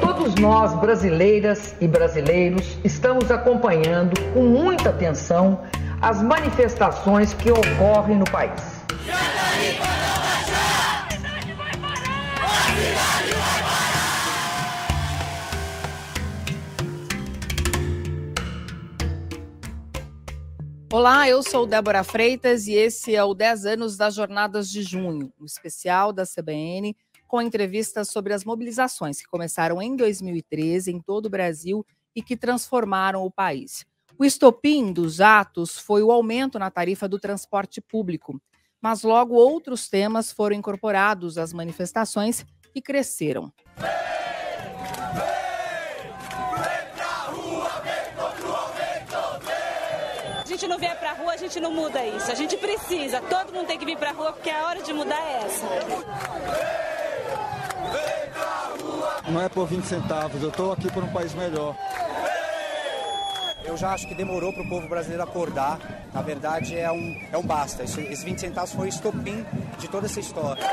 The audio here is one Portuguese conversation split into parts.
Todos nós, brasileiras e brasileiros, estamos acompanhando com muita atenção as manifestações que ocorrem no país. Olá, eu sou Débora Freitas e esse é o 10 anos das Jornadas de Junho, um especial da CBN com entrevistas sobre as mobilizações que começaram em 2013 em todo o Brasil e que transformaram o país. O estopim dos atos foi o aumento na tarifa do transporte público, mas logo outros temas foram incorporados às manifestações e cresceram. A gente não vier pra rua, a gente não muda isso. A gente precisa, todo mundo tem que vir pra rua porque a hora de mudar é essa. Não é por 20 centavos, eu estou aqui por um país melhor. Eu já acho que demorou para o povo brasileiro acordar. Na verdade, é um basta. Esses 20 centavos foi o estopim de toda essa história.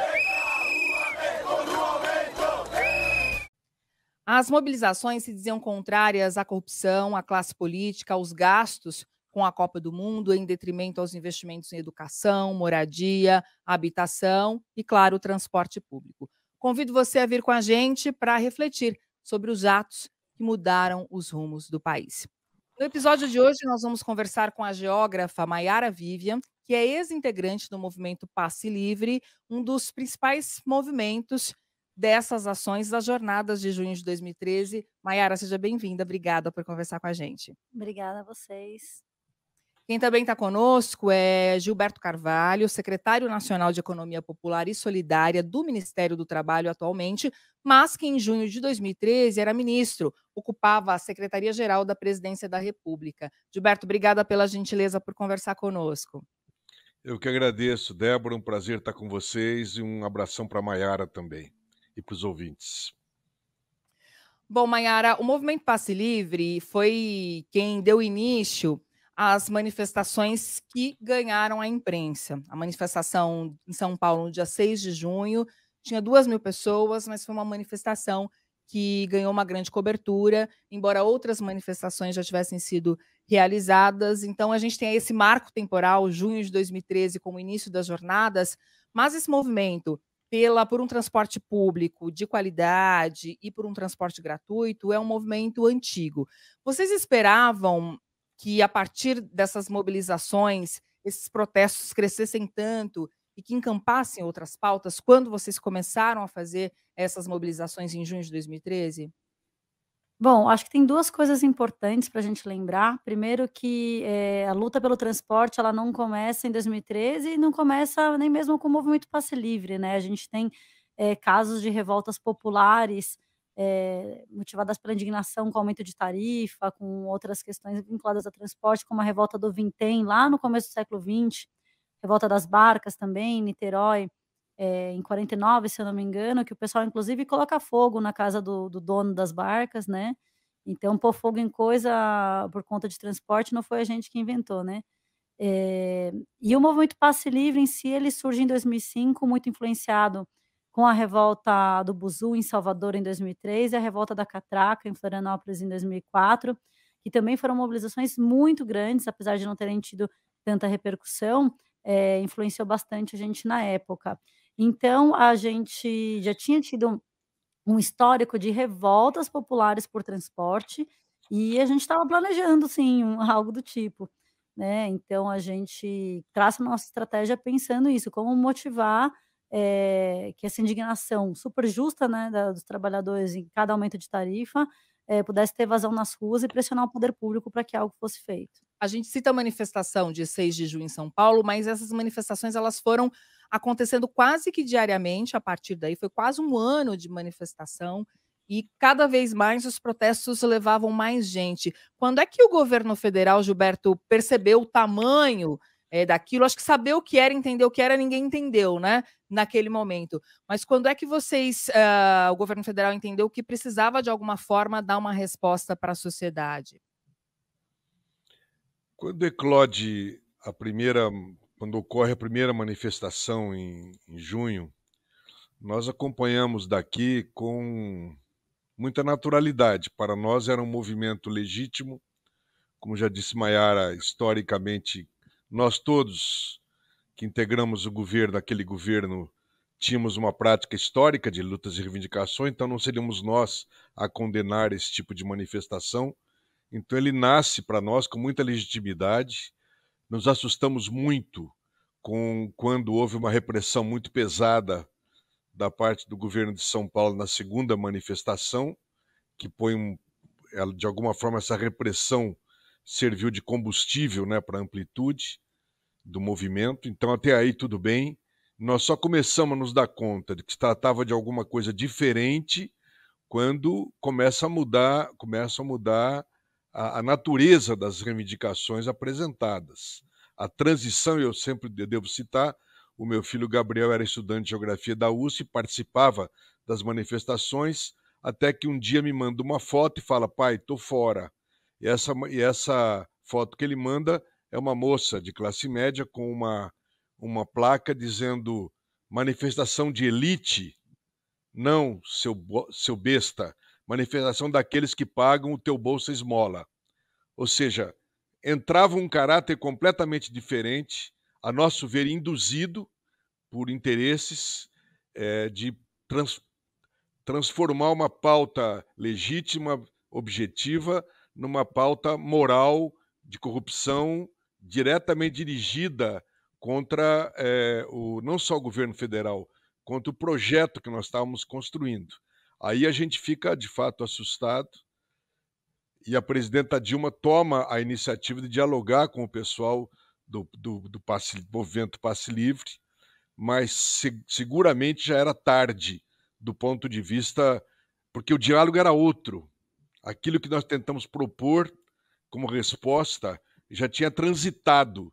As mobilizações se diziam contrárias à corrupção, à classe política, aos gastos com a Copa do Mundo, em detrimento aos investimentos em educação, moradia, habitação e, claro, transporte público. Convido você a vir com a gente para refletir sobre os atos que mudaram os rumos do país. No episódio de hoje, nós vamos conversar com a geógrafa Mayara Vivian, que é ex-integrante do movimento Passe Livre, um dos principais movimentos dessas ações das Jornadas de Junho de 2013. Mayara, seja bem-vinda. Obrigada por conversar com a gente. Obrigada a vocês. Quem também está conosco é Gilberto Carvalho, secretário nacional de Economia Popular e Solidária do Ministério do Trabalho atualmente, mas que em junho de 2013 era ministro, ocupava a Secretaria-Geral da Presidência da República. Gilberto, obrigada pela gentileza por conversar conosco. Eu que agradeço, Débora, um prazer estar com vocês e um abração para a Mayara também e para os ouvintes. Bom, Mayara, o Movimento Passe Livre foi quem deu início às manifestações que ganharam a imprensa. A manifestação em São Paulo, no dia 6 de junho, tinha 2.000 pessoas, mas foi uma manifestação que ganhou uma grande cobertura, embora outras manifestações já tivessem sido realizadas. Então, a gente tem esse marco temporal, junho de 2013, como início das jornadas, mas esse movimento por um transporte público de qualidade e por um transporte gratuito é um movimento antigo. Vocês esperavam que, a partir dessas mobilizações, esses protestos crescessem tanto e que encampassem outras pautas quando vocês começaram a fazer essas mobilizações em junho de 2013? Bom, acho que tem duas coisas importantes para a gente lembrar. Primeiro que a luta pelo transporte ela não começa em 2013 e não começa nem mesmo com o movimento Passe Livre, né? A gente tem casos de revoltas populares motivadas pela indignação com o aumento de tarifa, com outras questões vinculadas ao transporte, como a revolta do Vintém, lá no começo do século XX, revolta das barcas também, em Niterói, em 49, se eu não me engano, que o pessoal inclusive coloca fogo na casa do dono das barcas, né. Então pôr fogo em coisa por conta de transporte não foi a gente que inventou, né. E o movimento Passe Livre em si, ele surge em 2005, muito influenciado com a revolta do Buzu em Salvador em 2003 e a revolta da Catraca em Florianópolis em 2004, que também foram mobilizações muito grandes, apesar de não terem tido tanta repercussão, influenciou bastante a gente na época. Então a gente já tinha tido um histórico de revoltas populares por transporte e a gente estava planejando sim, algo do tipo, né. Então a gente traça a nossa estratégia pensando isso, como motivar, que essa indignação super justa, né, dos trabalhadores em cada aumento de tarifa, pudesse ter vazão nas ruas e pressionar o poder público para que algo fosse feito. A gente cita a manifestação de 6 de junho em São Paulo, mas essas manifestações elas foram acontecendo quase que diariamente a partir daí, foi quase um ano de manifestação e cada vez mais os protestos levavam mais gente. Quando é que o governo federal, Gilberto, percebeu o tamanho daquilo? Acho que saber o que era, entender o que era, ninguém entendeu, né, naquele momento. Mas quando é que o governo federal entendeu que precisava de alguma forma dar uma resposta para a sociedade? Quando eclode a primeira, quando ocorre a primeira manifestação em junho, nós acompanhamos daqui com muita naturalidade. Para nós era um movimento legítimo, como já disse Maiara, historicamente, nós todos que integramos o governo, aquele governo, tínhamos uma prática histórica de lutas e reivindicações, então não seríamos nós a condenar esse tipo de manifestação. Então ele nasce para nós com muita legitimidade. Nos assustamos muito quando houve uma repressão muito pesada da parte do governo de São Paulo na segunda manifestação, que põe de alguma forma essa repressão serviu de combustível, né, para a amplitude do movimento. Então até aí tudo bem. Nós só começamos a nos dar conta de que se tratava de alguma coisa diferente quando começa a mudar a natureza das reivindicações apresentadas. A transição, eu sempre devo citar, o meu filho Gabriel era estudante de geografia da USP, participava das manifestações, até que um dia me manda uma foto e fala: pai, tô fora. E essa foto que ele manda é uma moça de classe média com uma placa dizendo manifestação de elite, não, seu besta, manifestação daqueles que pagam o teu bolsa esmola. Ou seja, entrava um caráter completamente diferente, a nosso ver induzido por interesses de transformar uma pauta legítima, objetiva, numa pauta moral de corrupção diretamente dirigida contra não só o governo federal, contra o projeto que nós estávamos construindo. Aí a gente fica, de fato, assustado, e a presidenta Dilma toma a iniciativa de dialogar com o pessoal do movimento Passe Livre, mas seguramente já era tarde do ponto de vista, porque o diálogo era outro. Aquilo que nós tentamos propor como resposta já tinha transitado.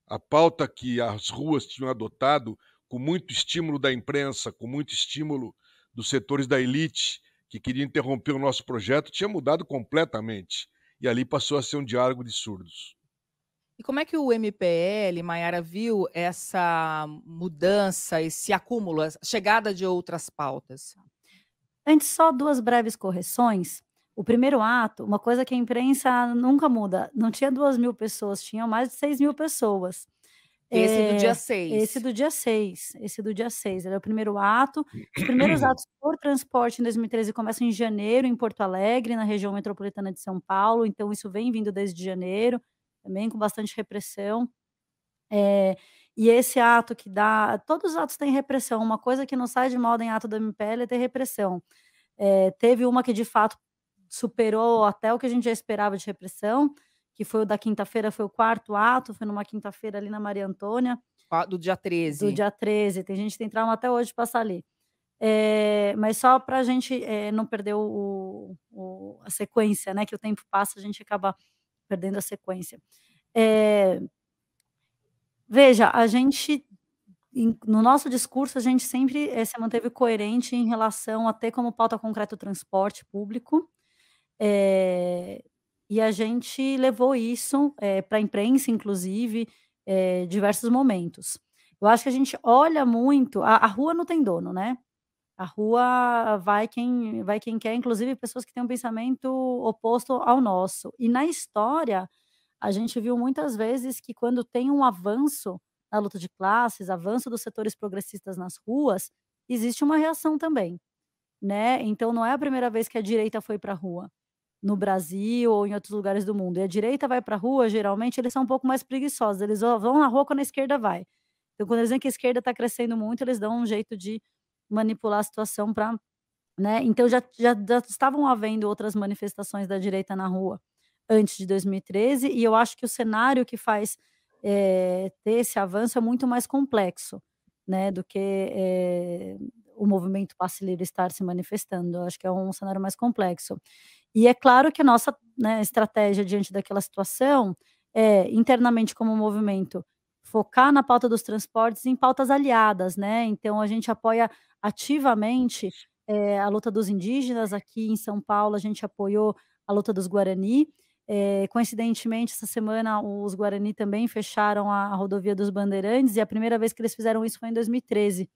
A pauta que as ruas tinham adotado, com muito estímulo da imprensa, com muito estímulo dos setores da elite, que queriam interromper o nosso projeto, tinha mudado completamente. E ali passou a ser um diálogo de surdos. E como é que o MPL, Maiara, viu essa mudança, esse acúmulo, a chegada de outras pautas? Antes, só 2 breves correções. O primeiro ato, uma coisa que a imprensa nunca muda, não tinha 2.000 pessoas, tinham mais de 6.000 pessoas. Esse do dia 6. Esse do dia 6, ele é o primeiro ato. Os primeiros atos por transporte em 2013 começam em janeiro, em Porto Alegre, na região metropolitana de São Paulo, então isso vem vindo desde janeiro, também com bastante repressão. E esse ato que dá, todos os atos têm repressão, uma coisa que não sai de moda em ato do MPL é ter repressão. Teve uma que de fato superou até o que a gente já esperava de repressão, que foi o da quinta-feira, foi o 4º ato, foi numa quinta-feira ali na Maria Antônia. Do dia 13. Do dia 13, tem gente que tem trauma até hoje de passar ali. Mas só para a gente não perder a sequência, né, que o tempo passa, a gente acaba perdendo a sequência. Veja, a gente, no nosso discurso, a gente sempre se manteve coerente em relação a ter como pauta concreta o transporte público, e a gente levou isso para a imprensa, inclusive, diversos momentos. Eu acho que a gente olha muito, a rua não tem dono, né? A rua vai quem quer, inclusive pessoas que têm um pensamento oposto ao nosso. E na história, a gente viu muitas vezes que quando tem um avanço na luta de classes, avanço dos setores progressistas nas ruas, existe uma reação também, né? Então não é a primeira vez que a direita foi para a rua, no Brasil ou em outros lugares do mundo. E a direita vai para a rua, geralmente eles são um pouco mais preguiçosos, eles vão na rua quando a esquerda vai. Então quando eles veem que a esquerda está crescendo muito, eles dão um jeito de manipular a situação para, né? Então já estavam havendo outras manifestações da direita na rua antes de 2013, e eu acho que o cenário que faz ter esse avanço é muito mais complexo, né, do que o movimento Passe Livre estar se manifestando. Eu acho que é um cenário mais complexo. E é claro que a nossa, né, estratégia diante daquela situação é, internamente como movimento, focar na pauta dos transportes em pautas aliadas, né? Então a gente apoia ativamente a luta dos indígenas. Aqui em São Paulo a gente apoiou a luta dos Guarani, Coincidentemente, essa semana, os Guarani também fecharam a rodovia dos Bandeirantes, e a primeira vez que eles fizeram isso foi em 2013,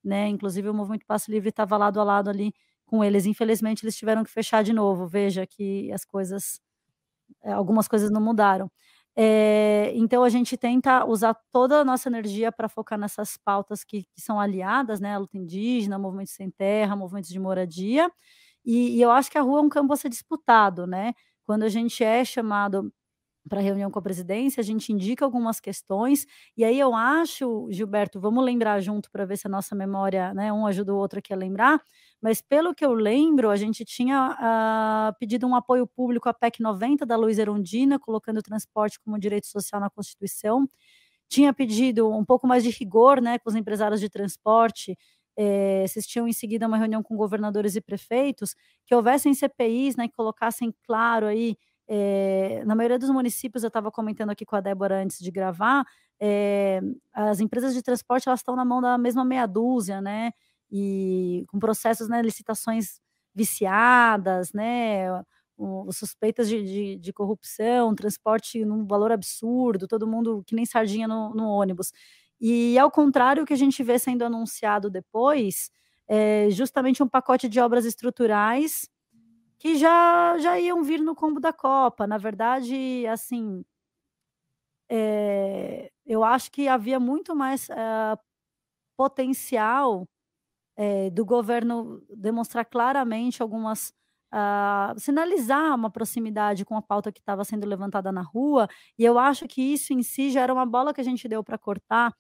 né, inclusive o Movimento Passe Livre estava lado a lado ali com eles. Infelizmente, eles tiveram que fechar de novo, veja que as coisas algumas coisas não mudaram. Então a gente tenta usar toda a nossa energia para focar nessas pautas que são aliadas, né, a luta indígena, movimentos sem terra, movimentos de moradia, e eu acho que a rua é um campo a ser disputado, né. Quando a gente é chamado para reunião com a presidência, a gente indica algumas questões, e aí eu acho, Gilberto, vamos lembrar junto para ver se a nossa memória, né, um ajuda o outro aqui a lembrar, mas pelo que eu lembro, a gente tinha, pedido um apoio público à PEC 90 da Luiza Erundina, colocando o transporte como direito social na Constituição. Tinha pedido um pouco mais de rigor, né, com os empresários de transporte, vocês tinham em seguida uma reunião com governadores e prefeitos, que houvessem CPIs, né, que colocassem claro aí, na maioria dos municípios, eu estava comentando aqui com a Débora antes de gravar, as empresas de transporte, elas estão na mão da mesma meia dúzia, né, e com processos, né, licitações viciadas, né, suspeitas de corrupção, transporte num valor absurdo, todo mundo que nem sardinha no ônibus. E ao contrário, o que a gente vê sendo anunciado depois, é justamente um pacote de obras estruturais que já iam vir no combo da Copa. Na verdade, assim, eu acho que havia muito mais, potencial, do governo demonstrar claramente algumas, sinalizar uma proximidade com a pauta que estava sendo levantada na rua, e eu acho que isso em si já era uma bola que a gente deu para cortar,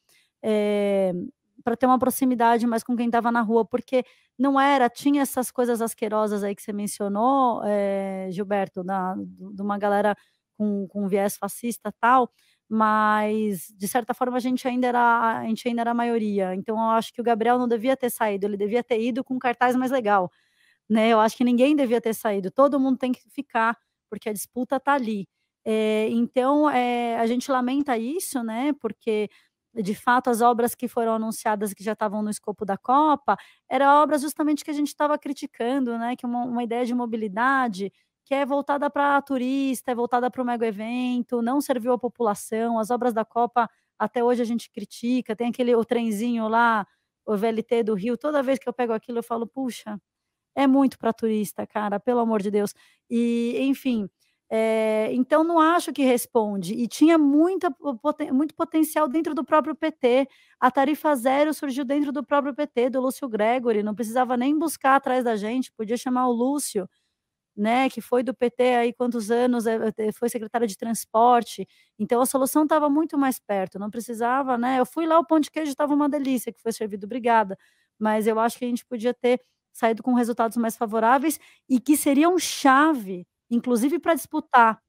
para ter uma proximidade mais com quem estava na rua, porque não era tinha essas coisas asquerosas aí que você mencionou, Gilberto, de uma galera com viés fascista, tal, mas de certa forma a gente ainda era a maioria. Então eu acho que o Gabriel não devia ter saído, ele devia ter ido com um cartaz mais legal, né, eu acho que ninguém devia ter saído, todo mundo tem que ficar, porque a disputa está ali. Então, a gente lamenta isso, né, porque, de fato, as obras que foram anunciadas, que já estavam no escopo da Copa, era obras justamente que a gente estava criticando, né, que é uma ideia de mobilidade que é voltada para turista, é voltada para o mega evento, não serviu à população. As obras da Copa, até hoje a gente critica, tem o trenzinho lá, o VLT do Rio, toda vez que eu pego aquilo eu falo: "Puxa, é muito para turista, cara, pelo amor de Deus". E, enfim, então não acho que responde. E tinha muito potencial dentro do próprio PT. A tarifa zero surgiu dentro do próprio PT, do Lúcio Gregory, não precisava nem buscar atrás da gente, podia chamar o Lúcio, né, que foi do PT aí quantos anos, foi secretário de transporte. Então a solução estava muito mais perto, não precisava, né, eu fui lá, o pão de queijo estava uma delícia que foi servido, obrigada. Mas eu acho que a gente podia ter saído com resultados mais favoráveis e que seriam chave, inclusive para disputar,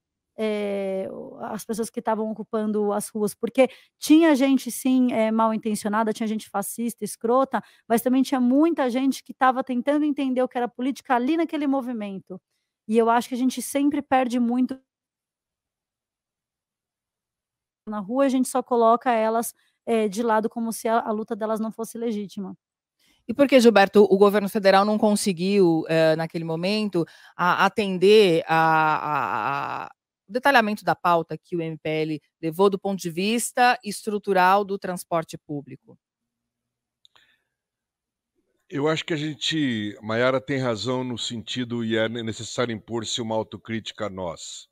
as pessoas que estavam ocupando as ruas, porque tinha gente sim, mal intencionada, tinha gente fascista, escrota, mas também tinha muita gente que estava tentando entender o que era política ali naquele movimento. E eu acho que a gente sempre perde muito na rua, a gente só coloca elas, de lado como se a luta delas não fosse legítima. E por que, Gilberto, o governo federal não conseguiu, naquele momento, atender o detalhamento da pauta que o MPL levou do ponto de vista estrutural do transporte público? Eu acho que a Maiara tem razão no sentido, e é necessário impor-se uma autocrítica a nós.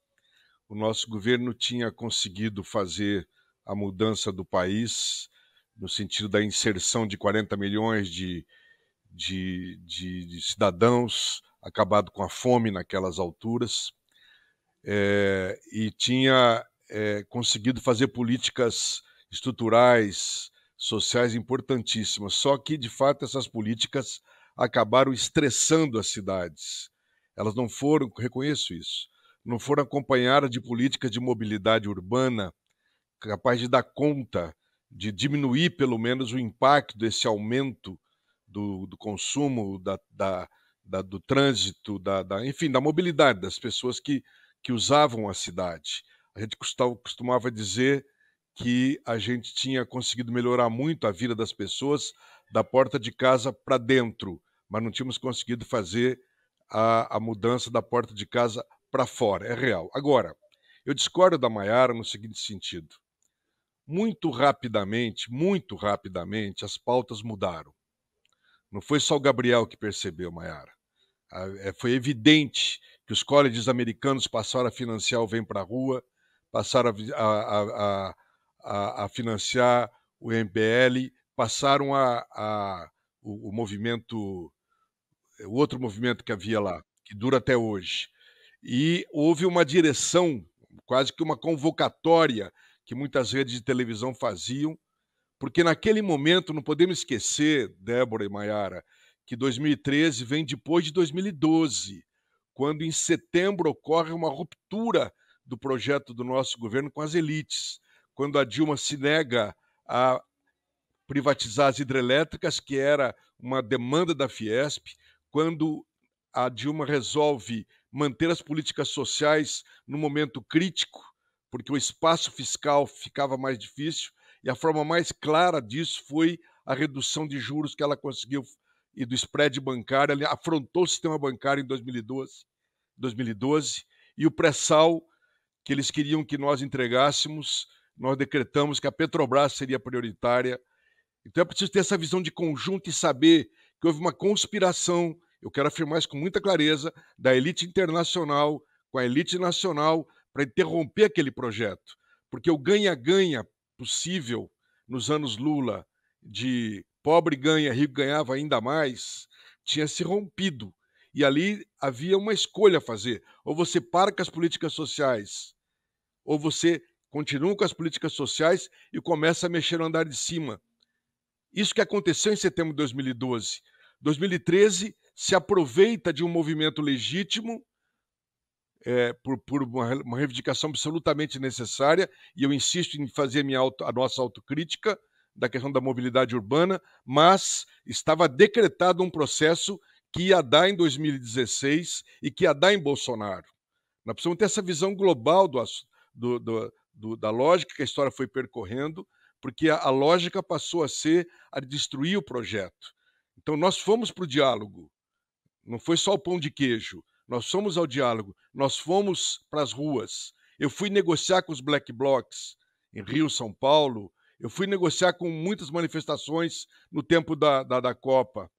O nosso governo tinha conseguido fazer a mudança do país, no sentido da inserção de 40 milhões de cidadãos, acabado com a fome naquelas alturas, e tinha conseguido fazer políticas estruturais, sociais importantíssimas. Só que, de fato, essas políticas acabaram estressando as cidades. Elas não foram, reconheço isso, não foram acompanhadas de políticas de mobilidade urbana capaz de dar conta, de diminuir pelo menos o impacto desse aumento do consumo, do trânsito, enfim, da mobilidade das pessoas que usavam a cidade. A gente costumava dizer que a gente tinha conseguido melhorar muito a vida das pessoas da porta de casa para dentro, mas não tínhamos conseguido fazer a mudança da porta de casa para fora, é real. Agora, eu discordo da Maiara no seguinte sentido. Muito rapidamente, as pautas mudaram. Não foi só o Gabriel que percebeu, Maiara. Foi evidente que os colleges americanos passaram a financiar o Vem Pra Rua, passaram a financiar o MBL, passaram o movimento, o outro movimento que havia lá, que dura até hoje. E houve uma direção, quase que uma convocatória que muitas redes de televisão faziam, porque naquele momento, não podemos esquecer, Débora e Maiara, que 2013 vem depois de 2012, quando em setembro ocorre uma ruptura do projeto do nosso governo com as elites, quando a Dilma se nega a privatizar as hidrelétricas, que era uma demanda da Fiesp, quando a Dilma resolve manter as políticas sociais no momento crítico, porque o espaço fiscal ficava mais difícil, e a forma mais clara disso foi a redução de juros que ela conseguiu e do spread bancário. Ela afrontou o sistema bancário em 2012 e o pré-sal que eles queriam que nós entregássemos, nós decretamos que a Petrobras seria prioritária. Então é preciso ter essa visão de conjunto e saber que houve uma conspiração, eu quero afirmar isso com muita clareza, da elite internacional com a elite nacional para interromper aquele projeto. Porque o ganha-ganha possível nos anos Lula, de pobre ganha, rico ganhava ainda mais, tinha se rompido. E ali havia uma escolha a fazer. Ou você para com as políticas sociais, ou você continua com as políticas sociais e começa a mexer no andar de cima. Isso que aconteceu em setembro de 2012. 2013 se aproveita de um movimento legítimo, por uma reivindicação absolutamente necessária, e eu insisto em fazer a nossa autocrítica da questão da mobilidade urbana, mas estava decretado um processo que ia dar em 2016 e que ia dar em Bolsonaro. Nós precisamos ter essa visão global da lógica que a história foi percorrendo, porque a lógica passou a ser a destruir o projeto. Então nós fomos para o diálogo, não foi só o pão de queijo, nós fomos ao diálogo, nós fomos para as ruas. Eu fui negociar com os Black Blocs em Rio, São Paulo, eu fui negociar com muitas manifestações no tempo da Copa.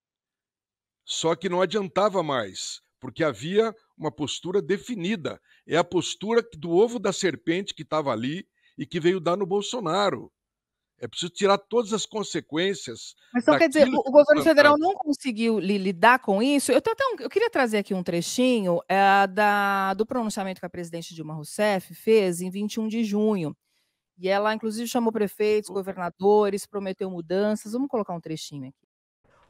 Só que não adiantava mais, porque havia uma postura definida. É a postura do ovo da serpente que estava ali e que veio dar no Bolsonaro. É preciso tirar todas as consequências. Mas então quer dizer, o governo federal não conseguiu lidar com isso? Eu queria trazer aqui um trechinho do pronunciamento que a presidente Dilma Rousseff fez em 21 de junho. E ela, inclusive, chamou prefeitos, governadores, prometeu mudanças. Vamos colocar um trechinho aqui.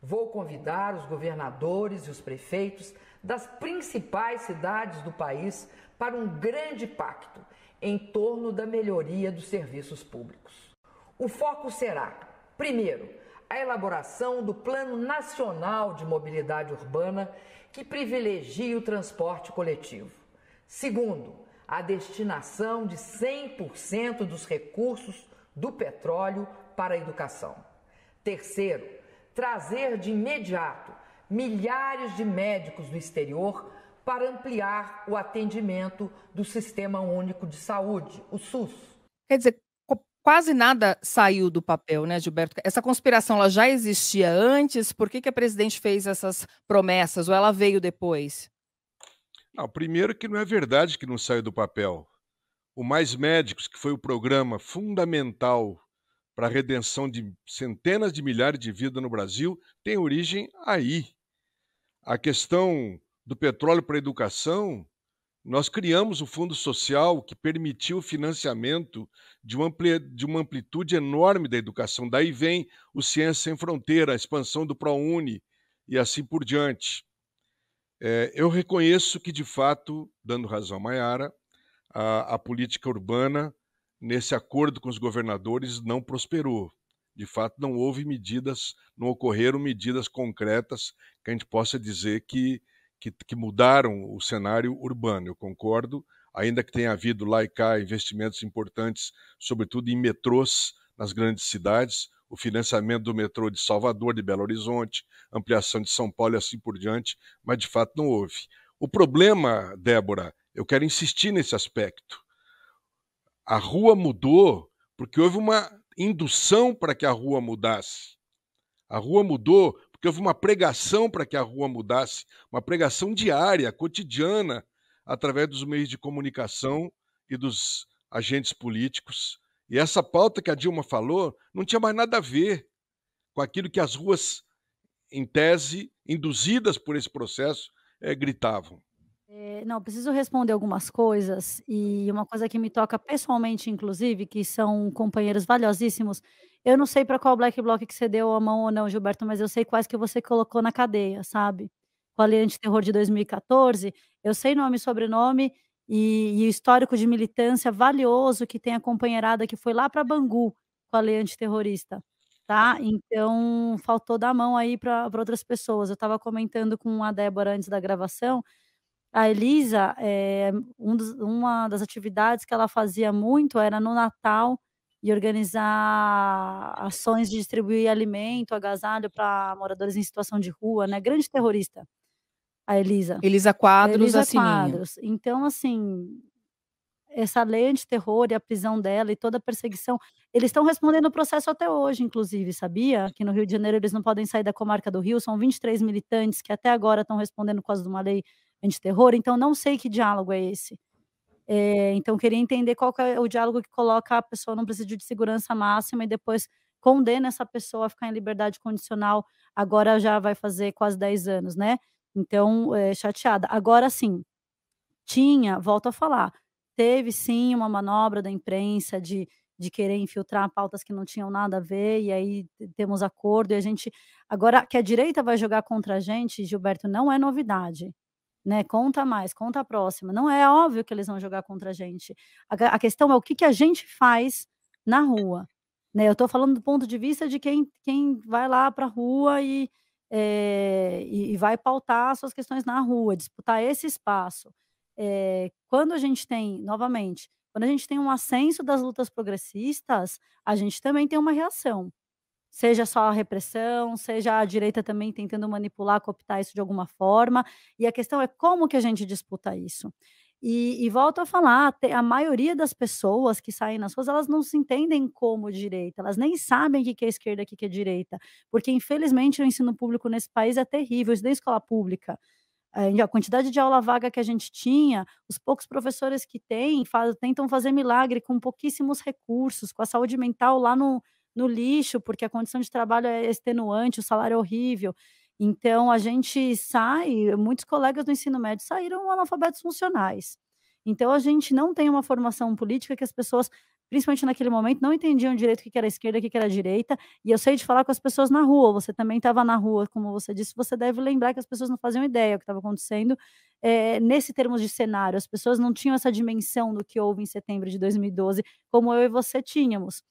Vou convidar os governadores e os prefeitos das principais cidades do país para um grande pacto em torno da melhoria dos serviços públicos. O foco será, primeiro, a elaboração do Plano Nacional de Mobilidade Urbana, que privilegie o transporte coletivo. Segundo, a destinação de 100% dos recursos do petróleo para a educação. Terceiro, trazer de imediato milhares de médicos do exterior para ampliar o atendimento do Sistema Único de Saúde, o SUS. Quer dizer, quase nada saiu do papel, né, Gilberto? Essa conspiração ela já existia antes? Por que a presidente fez essas promessas? Ou ela veio depois? Não, primeiro que não é verdade que não saiu do papel. O Mais Médicos, que foi o programa fundamental para a redenção de centenas de milhares de vidas no Brasil, tem origem aí. A questão do petróleo para a educação, nós criamos o Fundo Social que permitiu o financiamento de uma amplitude enorme da educação. Daí vem o Ciência Sem Fronteira, a expansão do ProUni e assim por diante. Eu reconheço que, de fato, dando razão a Maiara, a política urbana, nesse acordo com os governadores, não prosperou. De fato, não houve medidas, não ocorreram medidas concretas que a gente possa dizer que mudaram o cenário urbano. Eu concordo, ainda que tenha havido lá e cá investimentos importantes, sobretudo em metrôs nas grandes cidades, o financiamento do metrô de Salvador, de Belo Horizonte, ampliação de São Paulo e assim por diante, mas de fato não houve. O problema, Débora, eu quero insistir nesse aspecto. A rua mudou porque houve uma indução para que a rua mudasse. A rua mudou porque houve uma pregação para que a rua mudasse, uma pregação diária, cotidiana, através dos meios de comunicação e dos agentes políticos. E essa pauta que a Dilma falou não tinha mais nada a ver com aquilo que as ruas, em tese, induzidas por esse processo, gritavam. Não, preciso responder algumas coisas, e uma coisa que me toca pessoalmente, inclusive, que são companheiros valiosíssimos. Eu não sei para qual Black Bloc que você deu a mão ou não, Gilberto, mas eu sei quais que você colocou na cadeia, sabe. Com a Lei Antiterror de 2014, eu sei nome e sobrenome, e o histórico de militância valioso que tem a companheirada que foi lá para Bangu com a lei antiterrorista, tá. Então, faltou dar a mão aí para outras pessoas. Eu estava comentando com a Débora antes da gravação, a Elisa, uma das atividades que ela fazia muito era no Natal e organizar ações de distribuir alimento, agasalho para moradores em situação de rua, né, grande terrorista, a Elisa. Elisa Quadros, a Elisa Sininho. Quadros. Então, assim, essa lei antiterror e a prisão dela e toda a perseguição, eles estão respondendo o processo até hoje, inclusive, sabia? Que no Rio de Janeiro eles não podem sair da comarca do Rio, são 23 militantes que até agora estão respondendo por causa de uma lei antiterror, então não sei que diálogo é esse. Então queria entender qual que é o diálogo que coloca a pessoa num presídio de segurança máxima e depois condena essa pessoa a ficar em liberdade condicional, agora já vai fazer quase 10 anos, né. Então, chateada. Agora sim, volto a falar, teve sim uma manobra da imprensa de querer infiltrar pautas que não tinham nada a ver, e aí temos acordo e a gente agora que a direita vai jogar contra a gente, Gilberto, não é novidade, né, conta mais, conta a próxima, não é óbvio que eles vão jogar contra a gente. A questão é o que que a gente faz na rua, né, eu estou falando do ponto de vista de quem vai lá para a rua e vai pautar suas questões na rua, disputar esse espaço. Quando a gente tem, novamente, quando a gente tem um ascenso das lutas progressistas, a gente também tem uma reação. Seja só a repressão, seja a direita também tentando manipular, cooptar isso de alguma forma, e a questão é como que a gente disputa isso. E volto a falar, a maioria das pessoas que saem nas ruas, elas não se entendem como direita, elas nem sabem o que que é esquerda, o que que é direita, porque infelizmente o ensino público nesse país é terrível, isso da escola pública. A quantidade de aula vaga que a gente tinha, os poucos professores que tem, tentam fazer milagre com pouquíssimos recursos, com a saúde mental lá no lixo, porque a condição de trabalho é extenuante, o salário é horrível. Então a gente muitos colegas do ensino médio saíram analfabetos funcionais. Então a gente não tem uma formação política que as pessoas, principalmente naquele momento, não entendiam direito o que que era esquerda, o que que era direita, e eu sei de falar com as pessoas na rua, você também estava na rua, como você disse, você deve lembrar que as pessoas não faziam ideia do que estava acontecendo, nesse termos de cenário, as pessoas não tinham essa dimensão do que houve em setembro de 2012, como eu e você tínhamos.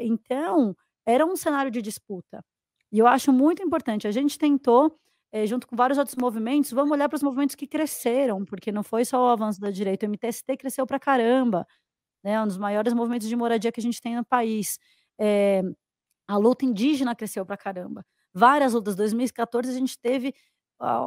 Então, era um cenário de disputa. E eu acho muito importante, a gente tentou, junto com vários outros movimentos, vamos olhar para os movimentos que cresceram, porque não foi só o avanço da direita, o MTST cresceu pra caramba, né, um dos maiores movimentos de moradia que a gente tem no país. A luta indígena cresceu pra caramba. Várias lutas, 2014 a gente teve,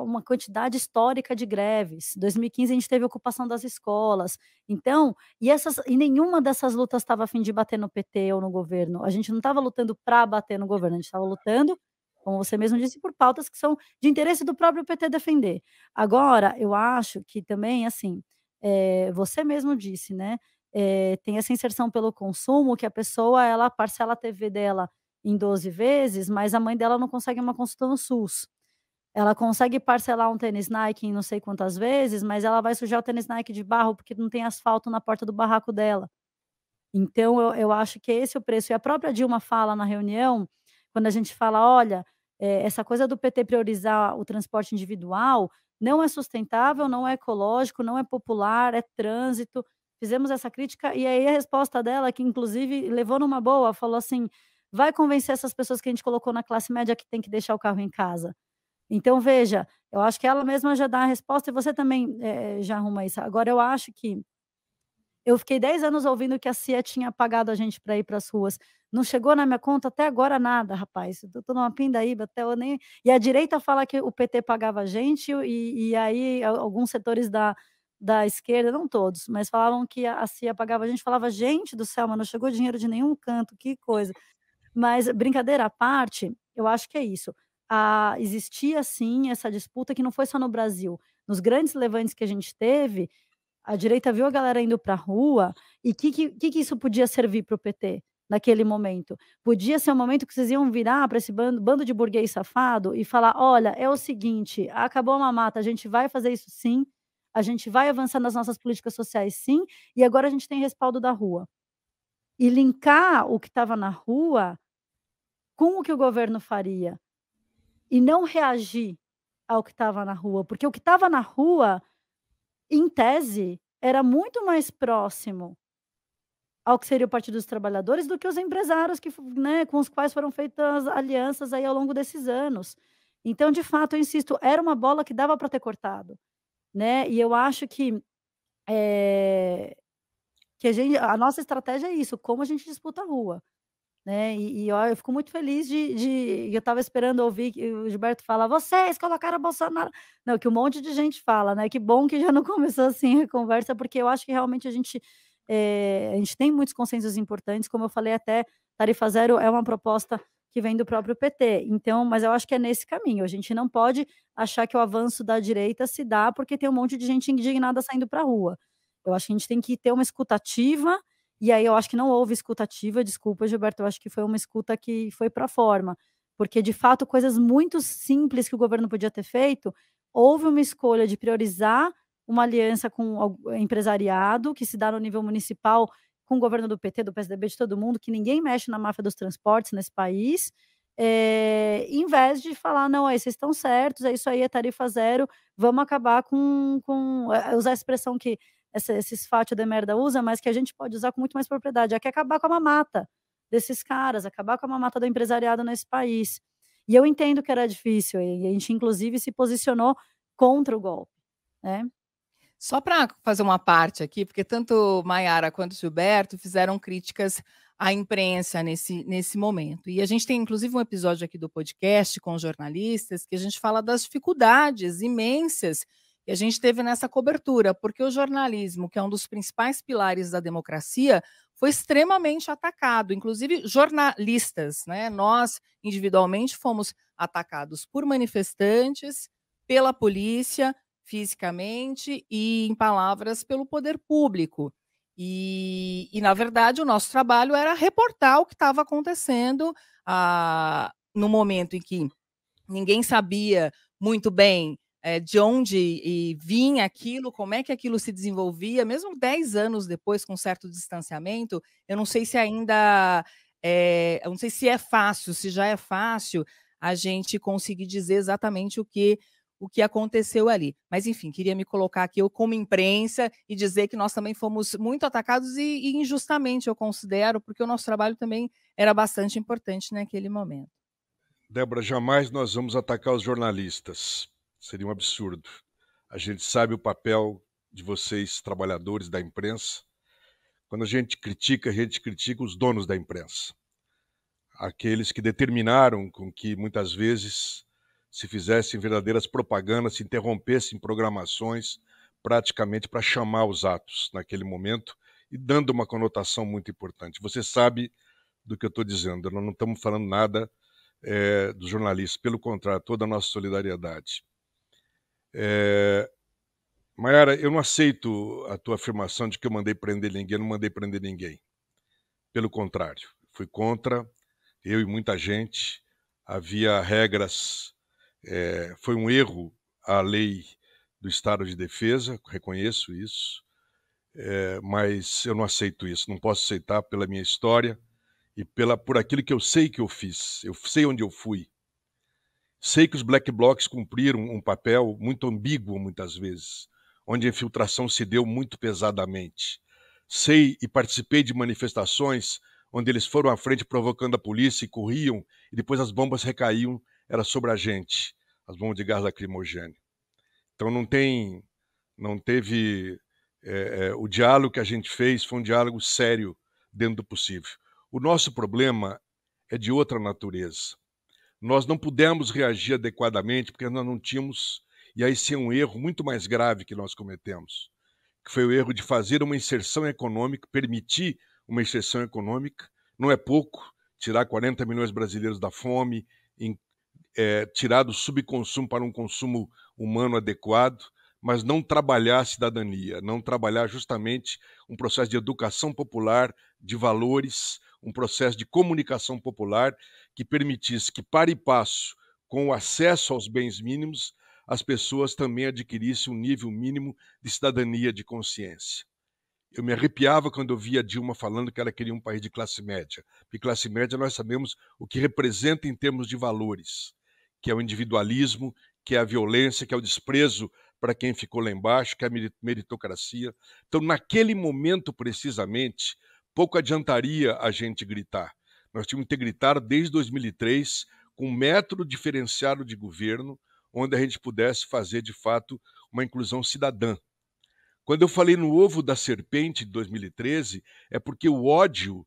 uma quantidade histórica de greves, 2015 a gente teve ocupação das escolas. Então, e nenhuma dessas lutas estava a fim de bater no PT ou no governo, a gente não estava lutando para bater no governo, a gente estava lutando, como você mesmo disse, por pautas que são de interesse do próprio PT defender. Agora, eu acho que também, assim, você mesmo disse, né, tem essa inserção pelo consumo que a pessoa, ela parcela a TV dela em 12 vezes, mas a mãe dela não consegue uma consulta no SUS. Ela consegue parcelar um tênis Nike em não sei quantas vezes, mas ela vai sujar o tênis Nike de barro, porque não tem asfalto na porta do barraco dela. Então eu acho que é esse o preço. E a própria Dilma fala na reunião, quando a gente fala: "Olha, essa coisa do PT priorizar o transporte individual não é sustentável, não é ecológico, não é popular, é trânsito". Fizemos essa crítica e aí a resposta dela, que inclusive levou numa boa, falou assim: "Vai convencer essas pessoas que a gente colocou na classe média que tem que deixar o carro em casa". Então veja, eu acho que ela mesma já dá a resposta e você também, já arruma isso. Agora eu acho que eu fiquei 10 anos ouvindo que a CIA tinha pagado a gente para ir para as ruas. Não chegou na minha conta até agora nada, rapaz. Eu tô numa pindaíba, até eu nem, e a direita fala que o PT pagava a gente e aí alguns setores da esquerda, não todos, mas falavam que a CIA pagava a gente, falava: "Gente do céu, mas não chegou dinheiro de nenhum canto, que coisa". Mas brincadeira à parte, eu acho que é isso. Existia sim essa disputa que não foi só no Brasil. Nos grandes levantes que a gente teve, a direita viu a galera indo para a rua e que isso podia servir para o PT naquele momento? Podia ser um momento que vocês iam virar para esse bando de burguês safado e falar: "Olha, é o seguinte, acabou a mamata, a gente vai fazer isso sim, a gente vai avançar nas nossas políticas sociais sim, e agora a gente tem respaldo da rua". E linkar o que estava na rua com o que o governo faria, e não reagir ao que estava na rua, porque o que estava na rua, em tese, era muito mais próximo ao que seria o Partido dos Trabalhadores do que os empresários né, com os quais foram feitas alianças aí ao longo desses anos. Então, de fato, eu insisto, era uma bola que dava para ter cortado, né, e eu acho eh, que a nossa estratégia é isso, como a gente disputa a rua. Né, olha, eu fico muito feliz eu estava esperando ouvir que o Gilberto falar: "Vocês colocaram o Bolsonaro", não, que um monte de gente fala, né, que bom que já não começou assim a conversa, porque eu acho que realmente a gente tem muitos consensos importantes, como eu falei até, tarifa zero é uma proposta que vem do próprio PT, então mas eu acho que é nesse caminho, a gente não pode achar que o avanço da direita se dá porque tem um monte de gente indignada saindo para a rua. Eu acho que a gente tem que ter uma escuta ativa e aí eu acho que não houve escuta ativa, desculpa Gilberto, eu acho que foi uma escuta que foi para a forma, porque de fato coisas muito simples que o governo podia ter feito, houve uma escolha de priorizar uma aliança com empresariado, que se dá no nível municipal com o governo do PT, do PSDB, de todo mundo, que ninguém mexe na máfia dos transportes nesse país, em vez de falar: "Não, aí vocês estão certos, é isso aí, é tarifa zero, vamos acabar usar a expressão que esses fátio de merda usa, mas que a gente pode usar com muito mais propriedade, é que acabar com a mamata desses caras, acabar com a mamata do empresariado nesse país. E eu entendo que era difícil, e a gente inclusive se posicionou contra o golpe, né. Só para fazer uma parte aqui, porque tanto Maiara quanto Gilberto fizeram críticas à imprensa nesse momento. E a gente tem inclusive um episódio aqui do podcast com jornalistas que a gente fala das dificuldades imensas que a gente teve nessa cobertura, porque o jornalismo, que é um dos principais pilares da democracia, foi extremamente atacado, inclusive jornalistas, né? Nós, individualmente, fomos atacados por manifestantes, pela polícia, fisicamente e em palavras pelo poder público. Na verdade, o nosso trabalho era reportar o que estava acontecendo no momento em que ninguém sabia muito bem de onde vinha aquilo, como é que aquilo se desenvolvia, mesmo 10 anos depois, com certo distanciamento, eu não sei se ainda, eu não sei se é fácil, se já é fácil a gente conseguir dizer exatamente o que aconteceu ali. Mas, enfim, queria me colocar aqui eu como imprensa e dizer que nós também fomos muito atacados e injustamente, eu considero, porque o nosso trabalho também era bastante importante naquele momento. Débora, jamais nós vamos atacar os jornalistas. Seria um absurdo. A gente sabe o papel de vocês, trabalhadores da imprensa. Quando a gente critica os donos da imprensa. Aqueles que determinaram com que, muitas vezes, se fizessem verdadeiras propagandas, se interrompessem programações praticamente para chamar os atos naquele momento e dando uma conotação muito importante. Você sabe do que eu estou dizendo, nós não estamos falando nada dos jornalistas, pelo contrário, toda a nossa solidariedade. Maiara, eu não aceito a tua afirmação de que eu mandei prender ninguém, eu não mandei prender ninguém. Pelo contrário, fui contra, eu e muita gente, havia regras, foi um erro a lei do estado de defesa, reconheço isso, mas eu não aceito isso, não posso aceitar pela minha história e por aquilo que eu sei que eu fiz, eu sei onde eu fui. Sei que os black blocs cumpriram um papel muito ambíguo muitas vezes, onde a infiltração se deu muito pesadamente. Sei e participei de manifestações onde eles foram à frente provocando a polícia e corriam, e depois as bombas recaíam, era sobre a gente, as bombas de gás lacrimogêneo. Então não teve... o diálogo que a gente fez foi um diálogo sério dentro do possível. O nosso problema é de outra natureza. Nós não pudemos reagir adequadamente porque nós não tínhamos, e aí sim é um erro muito mais grave que nós cometemos. que foi o erro de fazer uma inserção econômica, permitir uma inserção econômica. Não é pouco tirar 40 milhões de brasileiros da fome, tirar do subconsumo para um consumo humano adequado, mas não trabalhar a cidadania, não trabalhar justamente um processo de educação popular, de valores, um processo de comunicação popular que permitisse que, para e passo, com o acesso aos bens mínimos, as pessoas também adquirissem um nível mínimo de cidadania, de consciência. Eu me arrepiava quando eu via a Dilma falando que ela queria um país de classe média. Porque classe média nós sabemos o que representa em termos de valores, que é o individualismo, que é a violência, que é o desprezo para quem ficou lá embaixo, que é a meritocracia. Então, naquele momento, precisamente, pouco adiantaria a gente gritar. Nós tínhamos que ter gritado desde 2003, com um método diferenciado de governo, onde a gente pudesse fazer, de fato, uma inclusão cidadã. Quando eu falei no ovo da serpente de 2013, é porque o ódio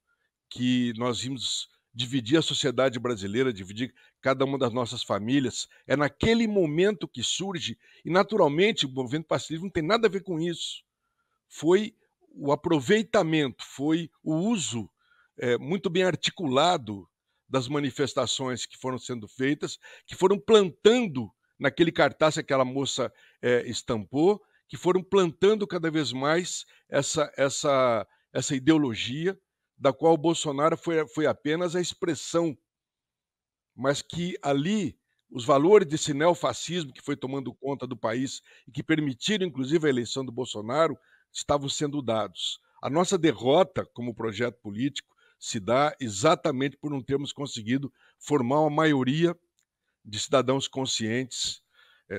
que nós vimos dividir a sociedade brasileira, dividir cada uma das nossas famílias, é naquele momento que surge, e naturalmente o movimento pacífico não tem nada a ver com isso. Foi o aproveitamento, foi o uso muito bem articulado das manifestações que foram sendo feitas, que foram plantando naquele cartaz que aquela moça estampou, que foram plantando cada vez mais essa ideologia, da qual o Bolsonaro foi apenas a expressão, mas que ali os valores desse neofascismo que foi tomando conta do país e que permitiram, inclusive, a eleição do Bolsonaro, estavam sendo dados. A nossa derrota como projeto político se dá exatamente por não termos conseguido formar uma maioria de cidadãos conscientes.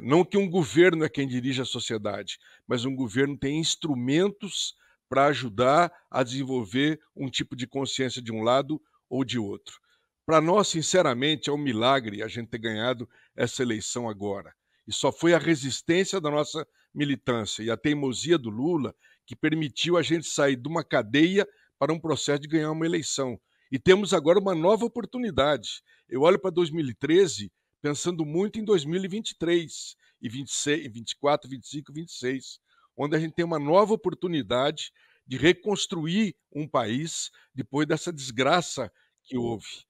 Não que um governo é quem dirige a sociedade, mas um governo tem instrumentos para ajudar a desenvolver um tipo de consciência de um lado ou de outro. Para nós, sinceramente, é um milagre a gente ter ganhado essa eleição agora. E só foi a resistência da nossa militância e a teimosia do Lula que permitiu a gente sair de uma cadeia para um processo de ganhar uma eleição. E temos agora uma nova oportunidade. Eu olho para 2013 pensando muito em 2023, e 26, 24, 25, 26, onde a gente tem uma nova oportunidade de reconstruir um país depois dessa desgraça que houve.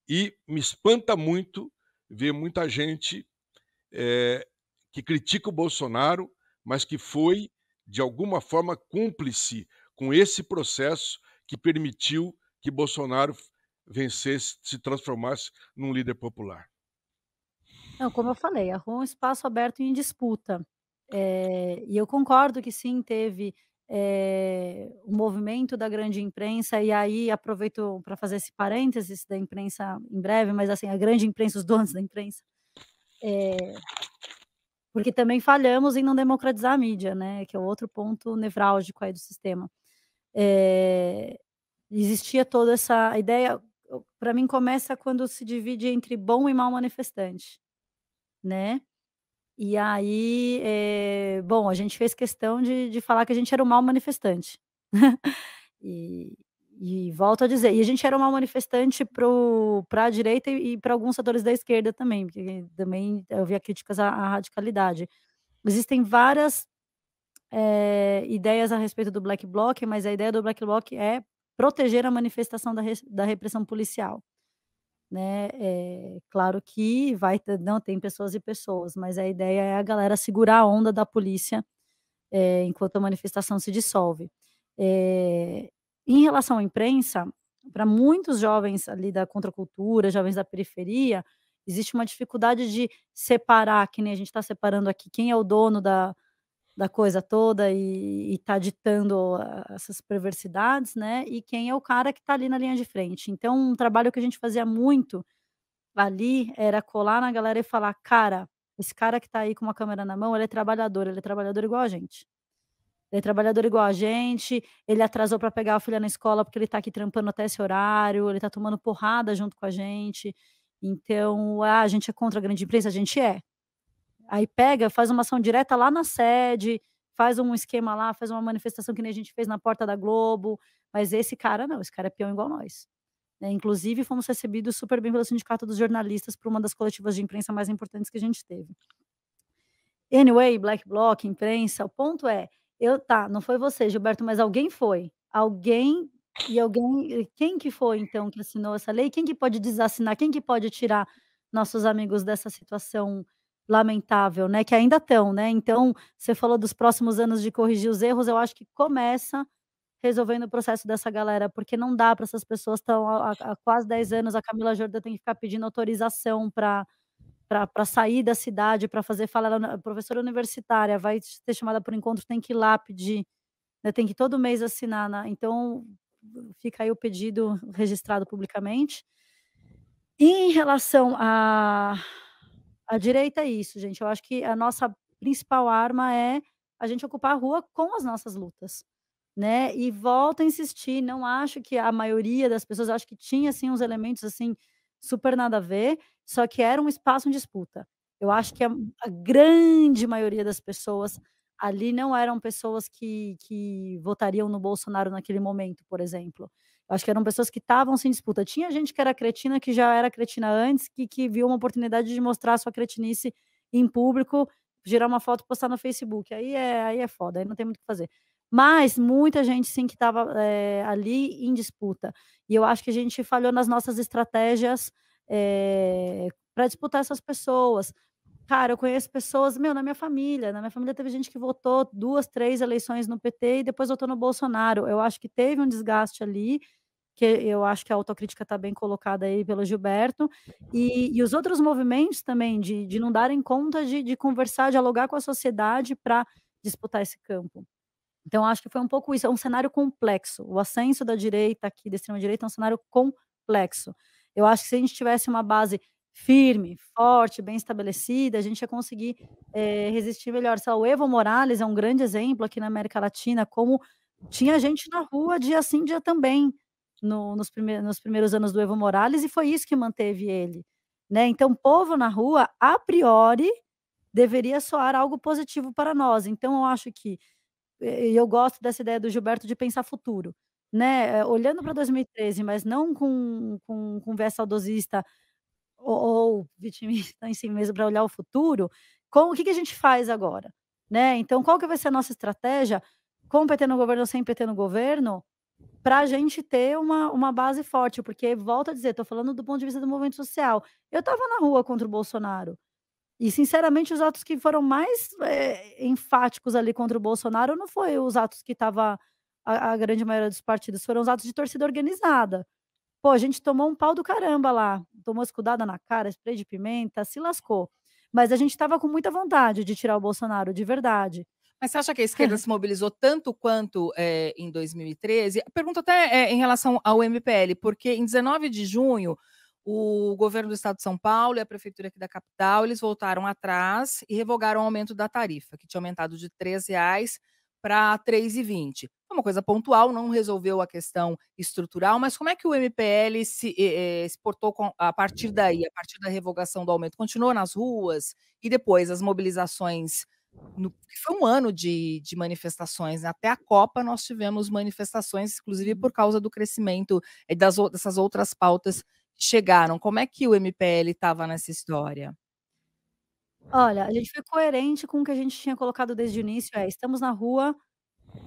E me espanta muito ver muita gente que critica o Bolsonaro, mas que foi, de alguma forma, cúmplice com esse processo que permitiu que Bolsonaro vencesse, se transformasse num líder popular. Não, como eu falei, a rua é um espaço aberto em disputa. E eu concordo que sim, teve o movimento da grande imprensa, e aí aproveito para fazer esse parênteses da imprensa em breve, mas assim, a grande imprensa, os donos da imprensa, porque também falhamos em não democratizar a mídia, né, que é o outro ponto nevrálgico aí do sistema. Existia toda essa ideia, para mim começa quando se divide entre bom e mau manifestante, né. E aí, bom, a gente fez questão de falar que a gente era o mau manifestante. E volto a dizer, e a gente era um mau manifestante para a direita e para alguns setores da esquerda também, porque também eu via críticas à radicalidade. Existem várias, ideias a respeito do Black Bloc, mas a ideia do Black Bloc é proteger a manifestação da repressão policial. Né, claro que não, tem pessoas e pessoas, mas a ideia é a galera segurar a onda da polícia, enquanto a manifestação se dissolve. Em relação à imprensa, para muitos jovens ali da contracultura, jovens da periferia, existe uma dificuldade de separar, que nem a gente está separando aqui, quem é o dono da coisa toda e tá ditando essas perversidades, né, e quem é o cara que está ali na linha de frente. Então um trabalho que a gente fazia muito ali era colar na galera e falar: "Cara, esse cara que está aí com uma câmera na mão, ele é trabalhador igual a gente. Ele é trabalhador igual a gente, ele atrasou para pegar a filha na escola porque ele está aqui trampando até esse horário, ele está tomando porrada junto com a gente. Então, a gente é contra a grande imprensa? A gente é. Aí pega, faz uma ação direta lá na sede, faz um esquema lá, faz uma manifestação que nem a gente fez na porta da Globo, mas esse cara não, esse cara é peão igual nós. Né, inclusive fomos recebidos super bem pelo Sindicato dos Jornalistas por uma das coletivas de imprensa mais importantes que a gente teve. Anyway, Black Bloc, imprensa, o ponto é, Tá, não foi você, Gilberto, mas alguém foi. Quem que foi então que assinou essa lei? Quem que pode desassinar? Quem que pode tirar nossos amigos dessa situação lamentável, né, que ainda estão, né. Então, você falou dos próximos anos de corrigir os erros, eu acho que começa resolvendo o processo dessa galera, porque não dá para essas pessoas estão há quase 10 anos, a Camila Jordão tem que ficar pedindo autorização para sair da cidade, para fazer fala, ela professora universitária, vai ser chamada por encontro, tem que ir lá pedir, né, tem que todo mês assinar então, fica aí o pedido registrado publicamente. E em relação à direita é isso, gente, eu acho que a nossa principal arma é a gente ocupar a rua com as nossas lutas, né, e volto a insistir, não acho que a maioria das pessoas, eu acho que tinha assim uns elementos, assim, super nada a ver, só que era um espaço em disputa. Eu acho que a grande maioria das pessoas ali não eram pessoas que votariam no Bolsonaro naquele momento, por exemplo. Eu acho que eram pessoas que estavam sem disputa. Tinha gente que era cretina, que já era cretina antes, que viu uma oportunidade de mostrar a sua cretinice em público, gerar uma foto e postar no Facebook, aí é foda, aí não tem muito o que fazer. Mas muita gente sim que estava, ali em disputa. E eu acho que a gente falhou nas nossas estratégias, pra disputar essas pessoas. Cara, eu conheço pessoas na minha família teve gente que votou 2, 3 eleições no PT e depois votou no Bolsonaro. Eu acho que teve um desgaste ali, que eu acho que a autocrítica está bem colocada aí pelo Gilberto, e os outros movimentos também de não darem conta de conversar, dialogar com a sociedade para disputar esse campo. Então acho que foi um pouco isso, é um cenário complexo. O ascenso da direita aqui, da extrema direita, é um cenário complexo. Eu acho que se a gente tivesse uma base firme, forte, bem estabelecida, a gente ia conseguir, resistir melhor. Sei lá, o Evo Morales é um grande exemplo aqui na América Latina, como tinha gente na rua dia sim, dia também, nos primeiros anos do Evo Morales, e foi isso que manteve ele, né. Então povo na rua, a priori, deveria soar algo positivo para nós. Então eu acho que e eu gosto dessa ideia do Gilberto de pensar futuro, né, olhando para 2013, mas não com viés saudosista ou vitimista em si mesmo para olhar o futuro, com o que que a gente faz agora, né. Então qual que vai ser a nossa estratégia, com o PT no governo ou sem PT no governo, para a gente ter uma base forte, porque volto a dizer, estou falando do ponto de vista do movimento social. Eu estava na rua contra o Bolsonaro. E sinceramente os atos que foram mais, enfáticos ali contra o Bolsonaro não foi os atos que estava a grande maioria dos partidos, foram os atos de torcida organizada. Pô, a gente tomou um pau do caramba lá, tomou escudada na cara, spray de pimenta, se lascou. Mas a gente estava com muita vontade de tirar o Bolsonaro, de verdade. Mas você acha que a esquerda se mobilizou tanto quanto, em 2013? Pergunto até, em relação ao MPL, porque em 19 de junho, o governo do estado de São Paulo e a prefeitura aqui da capital, eles voltaram atrás e revogaram o aumento da tarifa, que tinha aumentado de R$ 3 para R$ 3,20. Foi uma coisa pontual, não resolveu a questão estrutural, mas como é que o MPL se portou a partir daí, a partir da revogação do aumento? Continuou nas ruas? E depois as mobilizações foi um ano de manifestações, né? Até a Copa nós tivemos manifestações, inclusive por causa do crescimento dessas outras pautas que chegaram. Como é que o MPL estava nessa história? Olha, a gente foi coerente com o que a gente tinha colocado desde o início, estamos na rua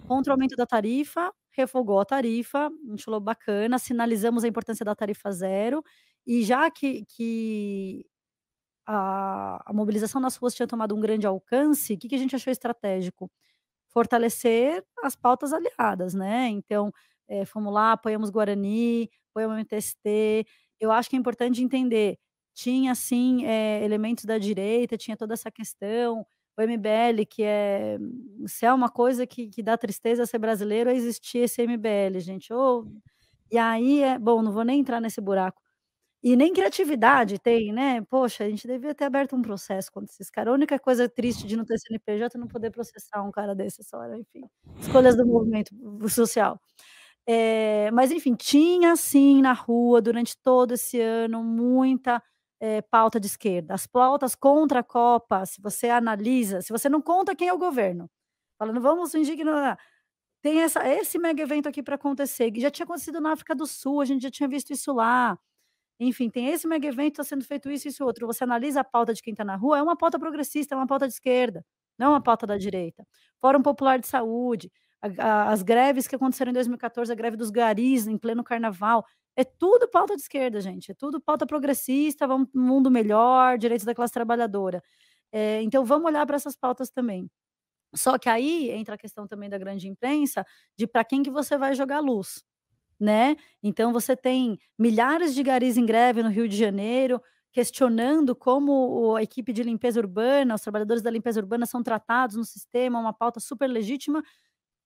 contra o aumento da tarifa, revogou a tarifa, a gente falou: "Bacana", sinalizamos a importância da tarifa zero, e já que a mobilização nas ruas tinha tomado um grande alcance, o que que a gente achou estratégico? Fortalecer as pautas aliadas, né, então, fomos lá, apoiamos Guarani, apoiamos MTST. Eu acho que é importante entender, tinha sim, elementos da direita, tinha toda essa questão, o MBL que se é uma coisa que dá tristeza ser brasileiro, é existir esse MBL, gente, e aí bom, não vou nem entrar nesse buraco. E nem criatividade tem, né, poxa, a gente devia ter aberto um processo contra esses caras. A única coisa triste de não ter CNPJ é não poder processar um cara desse essa hora, enfim, escolhas do movimento social. Mas enfim, tinha sim na rua durante todo esse ano muita, pauta de esquerda. As pautas contra a Copa, se você analisa, se você não conta quem é o governo, falando: "Vamos fingir que não", tem esse mega evento aqui para acontecer, que já tinha acontecido na África do Sul, a gente já tinha visto isso lá. Enfim, tem esse mega evento, está sendo feito isso, isso e outro. Você analisa a pauta de quem está na rua, é uma pauta progressista, é uma pauta de esquerda, não é uma pauta da direita. Fórum Popular de Saúde, as greves que aconteceram em 2014, a greve dos garis em pleno carnaval, é tudo pauta de esquerda, gente, é tudo pauta progressista, vamos para um mundo melhor, direitos da classe trabalhadora. Então vamos olhar para essas pautas também. Só que aí entra a questão também da grande imprensa, de para quem que você vai jogar luz, né. Então você tem milhares de garis em greve no Rio de Janeiro, questionando como a equipe de limpeza urbana, os trabalhadores da limpeza urbana são tratados no sistema, uma pauta super legítima.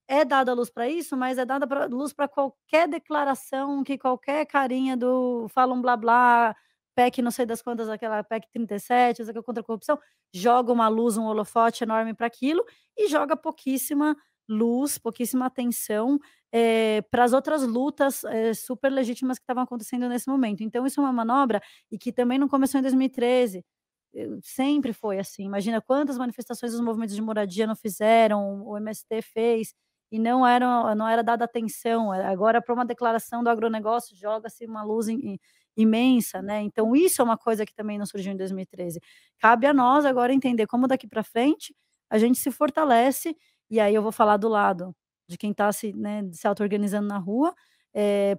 É dada luz para isso, mas é dada luz para qualquer declaração que qualquer carinha do fala um blá blá, PEC não sei das quantas, aquela PEC 37, essa que é contra a corrupção, joga uma luz, um holofote enorme para aquilo e joga pouquíssima luz, pouquíssima atenção, para as outras lutas, super legítimas que estavam acontecendo nesse momento. Então isso é uma manobra e que também não começou em 2013, sempre foi assim. Imagina quantas manifestações os movimentos de moradia não fizeram, o MST fez. E não era dada atenção, agora para uma declaração do agronegócio joga-se uma luz imensa, né, então isso é uma coisa que também não surgiu em 2013. Cabe a nós agora entender como daqui para frente a gente se fortalece, e aí eu vou falar do lado de quem está se auto-organizando na rua,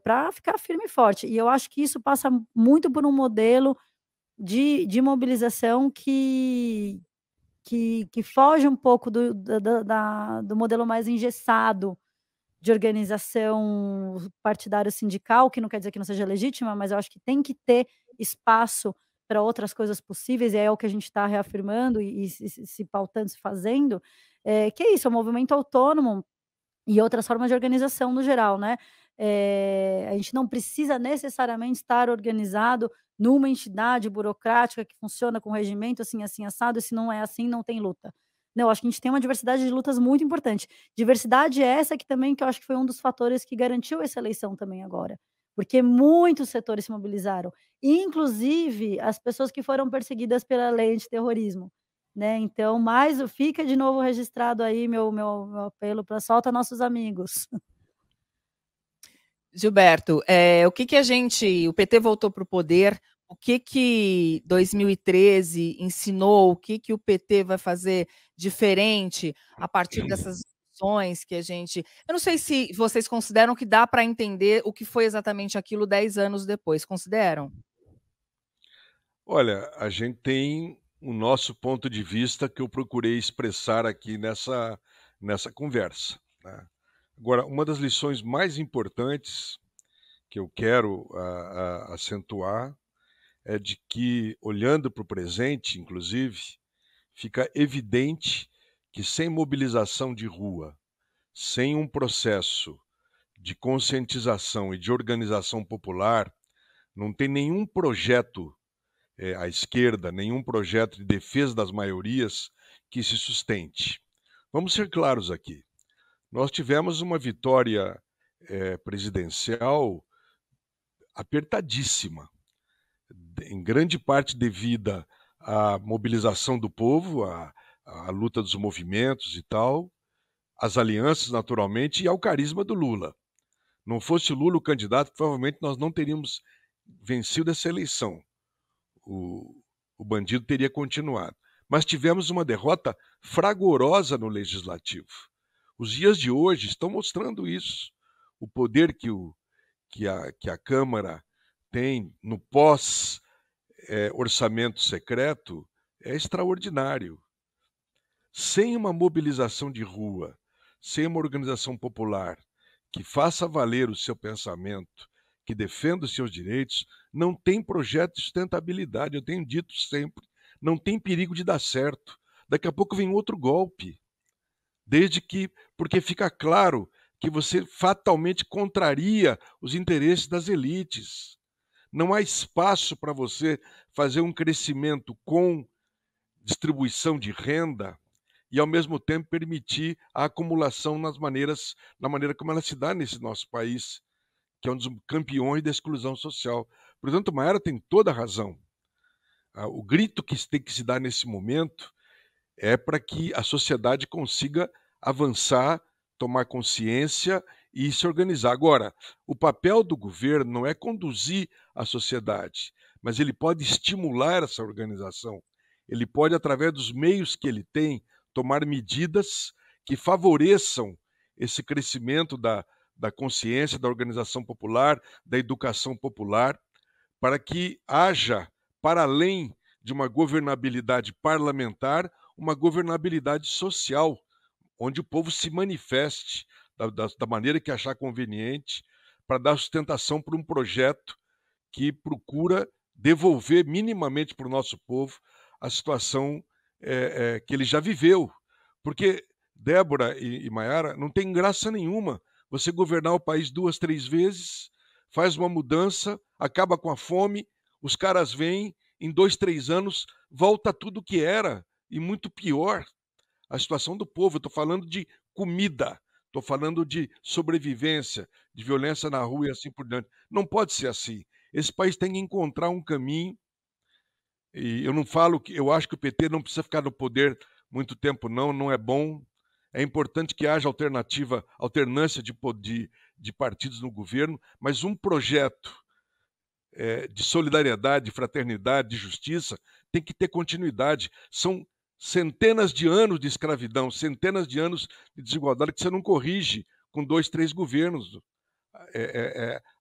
pra ficar firme e forte. E eu acho que isso passa muito por um modelo de mobilização que foge um pouco do modelo mais engessado de organização partidário sindical, que não quer dizer que não seja legítima, mas eu acho que tem que ter espaço para outras coisas possíveis, e é o que a gente está reafirmando e se pautando, se fazendo, que é isso, é um movimento autônomo e outras formas de organização no geral, né. A gente não precisa necessariamente estar organizado numa entidade burocrática que funciona com regimento assim, assim, assado, e se não é assim, não tem luta. Não, acho que a gente tem uma diversidade de lutas muito importante. Diversidade essa que também que eu acho que foi um dos fatores que garantiu essa eleição também agora, porque muitos setores se mobilizaram, inclusive as pessoas que foram perseguidas pela lei antiterrorismo. Né, então, mas fica de novo registrado aí meu apelo para solta nossos amigos. Gilberto, o PT voltou para o poder, o que 2013 ensinou, o que o PT vai fazer diferente a partir dessas discussões que eu não sei se vocês consideram que dá para entender o que foi exatamente aquilo 10 anos depois, consideram? Olha, a gente tem o nosso ponto de vista que eu procurei expressar aqui nessa conversa, né. Agora, uma das lições mais importantes que eu quero acentuar é de que, olhando para o presente, inclusive, fica evidente que sem mobilização de rua, sem um processo de conscientização e de organização popular, não tem nenhum projeto à esquerda, nenhum projeto de defesa das maiorias que se sustente. Vamos ser claros aqui. Nós tivemos uma vitória presidencial apertadíssima, em grande parte devida à mobilização do povo, à luta dos movimentos e tal, às alianças, naturalmente, e ao carisma do Lula. Não fosse o Lula o candidato, provavelmente nós não teríamos vencido essa eleição. O bandido teria continuado. Mas tivemos uma derrota fragorosa no Legislativo. Os dias de hoje estão mostrando isso. O poder que a Câmara tem no pós-orçamento secreto é extraordinário. Sem uma mobilização de rua, sem uma organização popular que faça valer o seu pensamento, que defenda os seus direitos, não tem projeto de sustentabilidade. Eu tenho dito sempre, não tem perigo de dar certo. Daqui a pouco vem outro golpe. Porque fica claro que você fatalmente contraria os interesses das elites. Não há espaço para você fazer um crescimento com distribuição de renda e, ao mesmo tempo, permitir a acumulação na maneira como ela se dá nesse nosso país, que é um dos campeões da exclusão social. Portanto, Maiara tem toda a razão. O grito que tem que se dar nesse momento é para que a sociedade consiga avançar, tomar consciência e se organizar. Agora, o papel do governo não é conduzir a sociedade, mas ele pode estimular essa organização. Ele pode, através dos meios que ele tem, tomar medidas que favoreçam esse crescimento da consciência, da organização popular, da educação popular, para que haja, para além de uma governabilidade parlamentar, uma governabilidade social, onde o povo se manifeste da maneira que achar conveniente, para dar sustentação para um projeto que procura devolver minimamente para o nosso povo a situação que ele já viveu. Porque, Débora e Maiara, não tem graça nenhuma você governar o país 2, 3 vezes, faz uma mudança, acaba com a fome, os caras vêm, em 2, 3 anos, volta tudo o que era, e muito pior. A situação do povo, eu estou falando de comida, estou falando de sobrevivência, de violência na rua e assim por diante. Não pode ser assim. Esse país tem que encontrar um caminho, e eu não falo que eu acho que o PT não precisa ficar no poder muito tempo, não é bom. É importante que haja alternância de partidos no governo, mas um projeto de solidariedade, de fraternidade, de justiça, tem que ter continuidade. São centenas de anos de escravidão, centenas de anos de desigualdade que você não corrige com 2, 3 governos.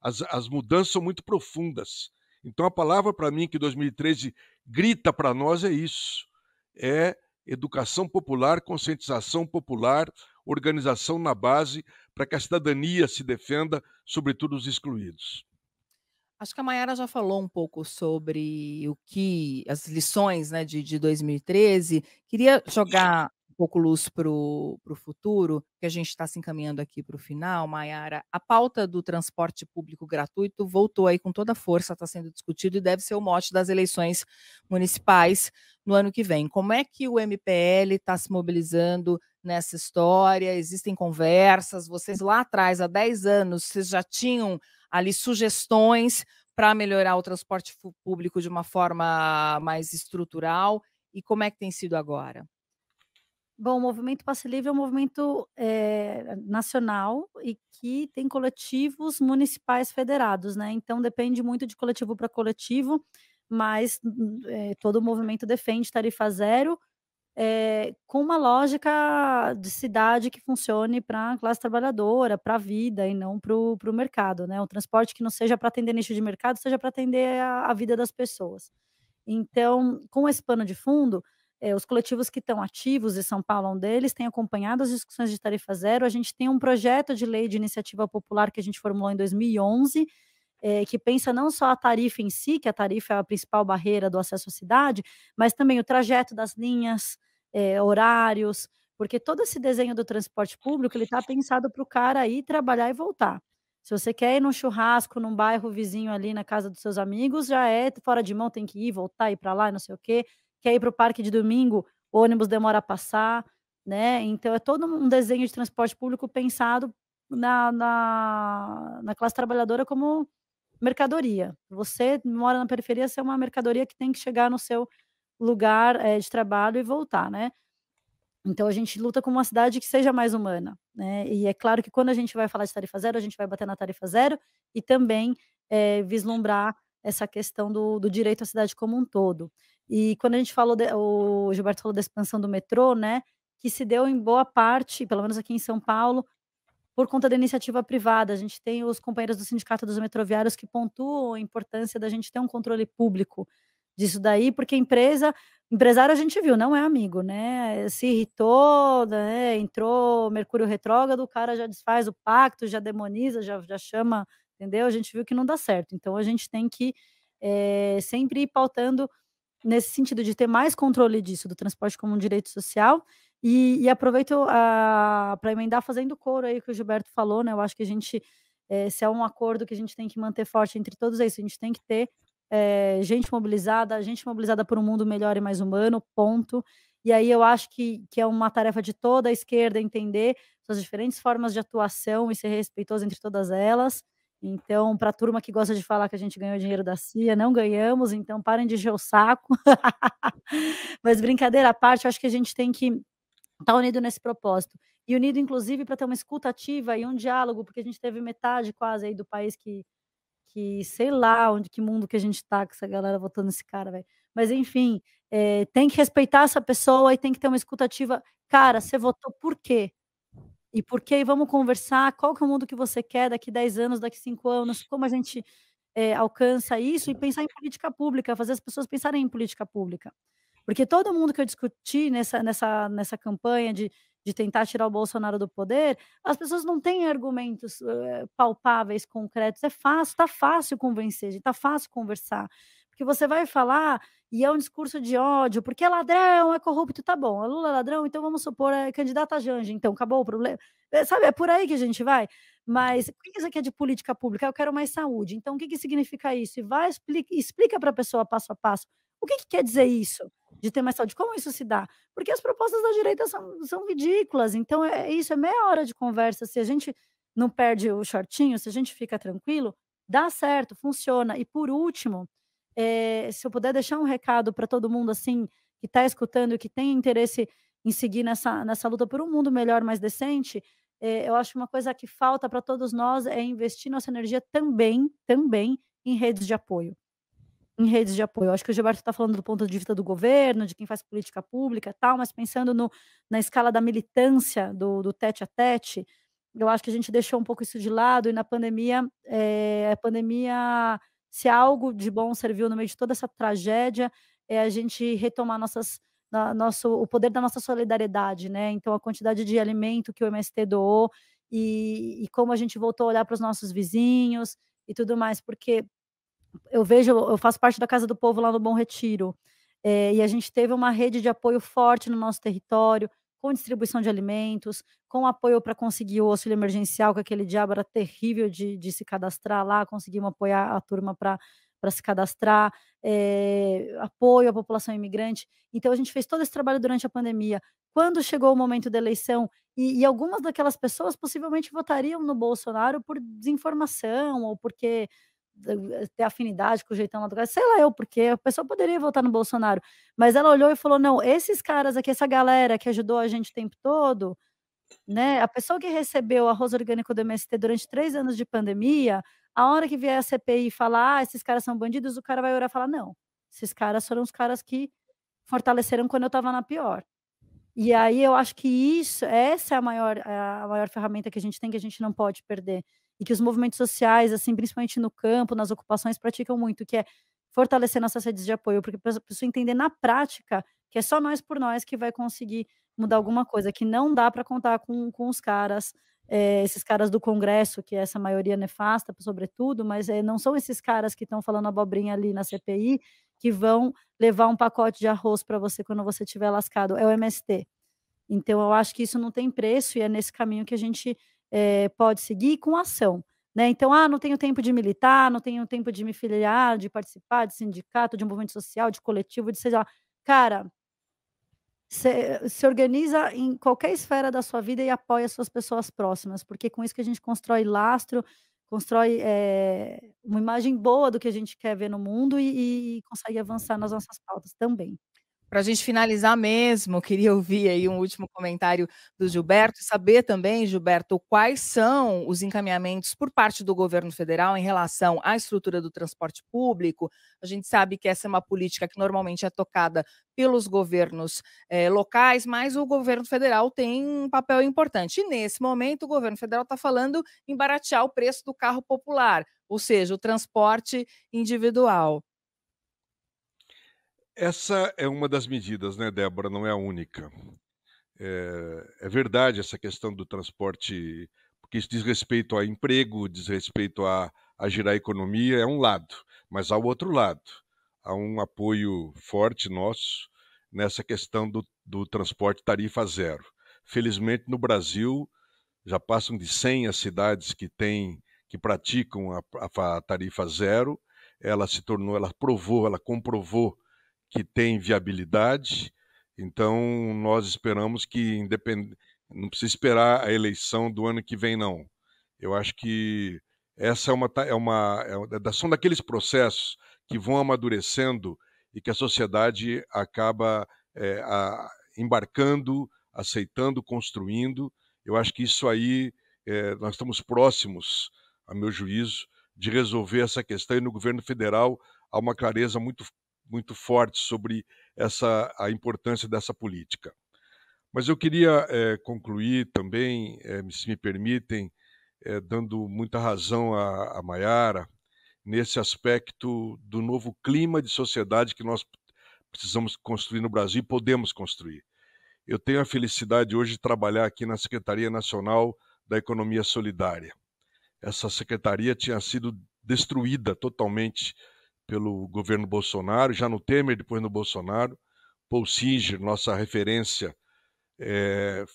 As mudanças são muito profundas. Então a palavra para mim que 2013 grita para nós é isso. É educação popular, conscientização popular, organização na base, para que a cidadania se defenda, sobretudo os excluídos. Acho que a Maiara já falou um pouco sobre as lições, né, de 2013. Queria jogar um pouco luz para o futuro, que a gente está se encaminhando aqui para o final, Maiara. A pauta do transporte público gratuito voltou aí com toda a força, está sendo discutido e deve ser o mote das eleições municipais no ano que vem. Como é que o MPL está se mobilizando nessa história? Existem conversas? Vocês lá atrás, há 10 anos, vocês já tinham ali sugestões para melhorar o transporte público de uma forma mais estrutural, e como é que tem sido agora? Bom, o Movimento Passe Livre é um movimento nacional e que tem coletivos municipais federados, né? Então depende muito de coletivo para coletivo, mas todo o movimento defende tarifa zero, com uma lógica de cidade que funcione para a classe trabalhadora, para a vida e não para o mercado, né? O transporte que não seja para atender nicho de mercado, seja para atender a vida das pessoas. Então, com esse pano de fundo, os coletivos que estão ativos, e São Paulo é um deles, têm acompanhado as discussões de tarifa zero. A gente tem um projeto de lei de iniciativa popular que a gente formulou em 2011, que pensa não só a tarifa em si, que a tarifa é a principal barreira do acesso à cidade, mas também o trajeto das linhas, horários, porque todo esse desenho do transporte público ele está pensado para o cara ir trabalhar e voltar. Se você quer ir num churrasco num bairro vizinho ali na casa dos seus amigos, já é fora de mão, tem que ir, voltar, ir para lá, não sei o quê. Quer ir para o parque de domingo, o ônibus demora a passar, né? Então é todo um desenho de transporte público pensado na classe trabalhadora como mercadoria. Você mora na periferia, você é uma mercadoria que tem que chegar no seu lugar, de trabalho e voltar, né. Então a gente luta com uma cidade que seja mais humana, né. E é claro que quando a gente vai falar de tarifa zero, a gente vai bater na tarifa zero e também, vislumbrar essa questão do direito à cidade como um todo. E quando a gente falou o Gilberto falou da expansão do metrô, né, que se deu em boa parte, pelo menos aqui em São Paulo, por conta da iniciativa privada. A gente tem os companheiros do Sindicato dos Metroviários que pontuam a importância da gente ter um controle público disso daí, porque empresário a gente viu, não é amigo, né, se irritou, né, entrou Mercúrio retrógrado, o cara já desfaz o pacto, já demoniza, já chama, entendeu? A gente viu que não dá certo. Então a gente tem que, sempre ir pautando nesse sentido de ter mais controle disso, do transporte como um direito social. E aproveito para emendar fazendo coro aí que o Gilberto falou, né, eu acho que a gente, se é um acordo que a gente tem que manter forte entre todos, é isso, a gente tem que ter, gente mobilizada por um mundo melhor e mais humano, ponto. E aí eu acho que é uma tarefa de toda a esquerda entender suas diferentes formas de atuação e ser respeitoso entre todas elas. Então, para a turma que gosta de falar que a gente ganhou dinheiro da CIA, não ganhamos, então parem de encher o saco. Mas brincadeira à parte, eu acho que a gente tem que estar unido nesse propósito. E unido inclusive para ter uma escuta ativa e um diálogo, porque a gente teve metade quase aí do país que sei lá onde que mundo que a gente tá, com essa galera votando nesse cara, velho. Mas enfim, tem que respeitar essa pessoa e tem que ter uma escuta ativa. Cara, você votou por quê? E por quê? E vamos conversar, qual que é o mundo que você quer daqui 10 anos, daqui 5 anos, como a gente, alcança isso, e pensar em política pública, fazer as pessoas pensarem em política pública. Porque todo mundo que eu discuti nessa campanha de tentar tirar o Bolsonaro do poder, as pessoas não têm argumentos, palpáveis, concretos. É fácil, tá fácil convencer, gente, tá fácil conversar. Porque você vai falar e é um discurso de ódio, porque é ladrão, é corrupto, tá bom, é Lula é ladrão, então vamos supor, é candidata a Janja, então acabou o problema. Sabe, é por aí que a gente vai. Mas o que você quer de política pública? Eu quero mais saúde. Então o que que significa isso? E vai, explica para a pessoa passo a passo. O que que quer dizer isso? De ter mais saúde, como isso se dá? Porque as propostas da direita são ridículas, então é isso, é meia hora de conversa, se a gente não perde o shortinho, se a gente fica tranquilo, dá certo, funciona. E por último, se eu puder deixar um recado para todo mundo, assim, que está escutando e que tem interesse em seguir nessa luta por um mundo melhor, mais decente, eu acho uma coisa que falta para todos nós é investir nossa energia também em redes de apoio. Em redes de apoio. Eu acho que o Gilberto está falando do ponto de vista do governo, de quem faz política pública, e tal, mas pensando na escala da militância, do tete a tete, eu acho que a gente deixou um pouco isso de lado e na pandemia, a pandemia, se algo de bom serviu no meio de toda essa tragédia, é a gente retomar o poder da nossa solidariedade, né, então a quantidade de alimento que o MST doou, e como a gente voltou a olhar para os nossos vizinhos e tudo mais, porque eu faço parte da Casa do Povo lá no Bom Retiro, e a gente teve uma rede de apoio forte no nosso território, com distribuição de alimentos, com apoio para conseguir o auxílio emergencial, que aquele diabo era terrível de se cadastrar lá, conseguimos apoiar a turma para se cadastrar, apoio à população imigrante. Então a gente fez todo esse trabalho durante a pandemia. Quando chegou o momento da eleição, e algumas daquelas pessoas possivelmente votariam no Bolsonaro por desinformação ou porque ter afinidade com o jeitão lá do cara, sei lá eu porque a pessoa poderia votar no Bolsonaro, mas ela olhou e falou: "Não, esses caras aqui, essa galera que ajudou a gente o tempo todo, né, a pessoa que recebeu arroz orgânico do MST durante 3 anos de pandemia, a hora que vier a CPI e falar: 'Ah, esses caras são bandidos', o cara vai olhar e falar: 'Não, esses caras foram os caras que fortaleceram quando eu estava na pior'". E aí eu acho que essa é a maior ferramenta que a gente tem, que a gente não pode perder. E que os movimentos sociais, assim, principalmente no campo, nas ocupações, praticam muito, que é fortalecer nossas redes de apoio, porque para a pessoa entender na prática que é só nós por nós que vai conseguir mudar alguma coisa, que não dá para contar com os caras, esses caras do Congresso, que é essa maioria nefasta, sobretudo, mas, não são esses caras que estão falando abobrinha ali na CPI, que vão levar um pacote de arroz para você quando você estiver lascado, é o MST. Então eu acho que isso não tem preço e é nesse caminho que a gente, pode seguir com ação, né. Então: "Ah, não tenho tempo de militar, não tenho tempo de me filiar, de participar de sindicato, de um movimento social, de coletivo, de seja lá". Cara, se organiza em qualquer esfera da sua vida e apoia as suas pessoas próximas, porque com isso que a gente constrói lastro, constrói, uma imagem boa do que a gente quer ver no mundo e consegue avançar nas nossas pautas também. Para a gente finalizar mesmo, queria ouvir aí um último comentário do Gilberto e saber também, Gilberto, quais são os encaminhamentos por parte do governo federal em relação à estrutura do transporte público. A gente sabe que essa é uma política que normalmente é tocada pelos governos locais, mas o governo federal tem um papel importante. E nesse momento o governo federal está falando em baratear o preço do carro popular, ou seja, o transporte individual. Essa é uma das medidas, né, Débora, não é a única. É verdade essa questão do transporte, porque isso diz respeito a emprego, diz respeito a girar a economia, é um lado, mas há o outro lado. Há um apoio forte nosso nessa questão do transporte tarifa zero. Felizmente, no Brasil, já passam de 100 as cidades que praticam a tarifa zero. Ela comprovou que tem viabilidade, então nós esperamos que não precisa esperar a eleição do ano que vem, não. Eu acho que essa são daqueles processos que vão amadurecendo e que a sociedade acaba embarcando, aceitando, construindo. Eu acho que isso aí, nós estamos próximos, a meu juízo, de resolver essa questão, e no governo federal há uma clareza muito forte sobre a importância dessa política. Mas eu queria concluir também, se me permitem, dando muita razão à Maiara, nesse aspecto do novo clima de sociedade que nós precisamos construir no Brasil e podemos construir. Eu tenho a felicidade hoje de trabalhar aqui na Secretaria Nacional da Economia Solidária. Essa secretaria tinha sido destruída totalmente pelo governo Bolsonaro, já no Temer, depois no Bolsonaro. Paul Singer, nossa referência,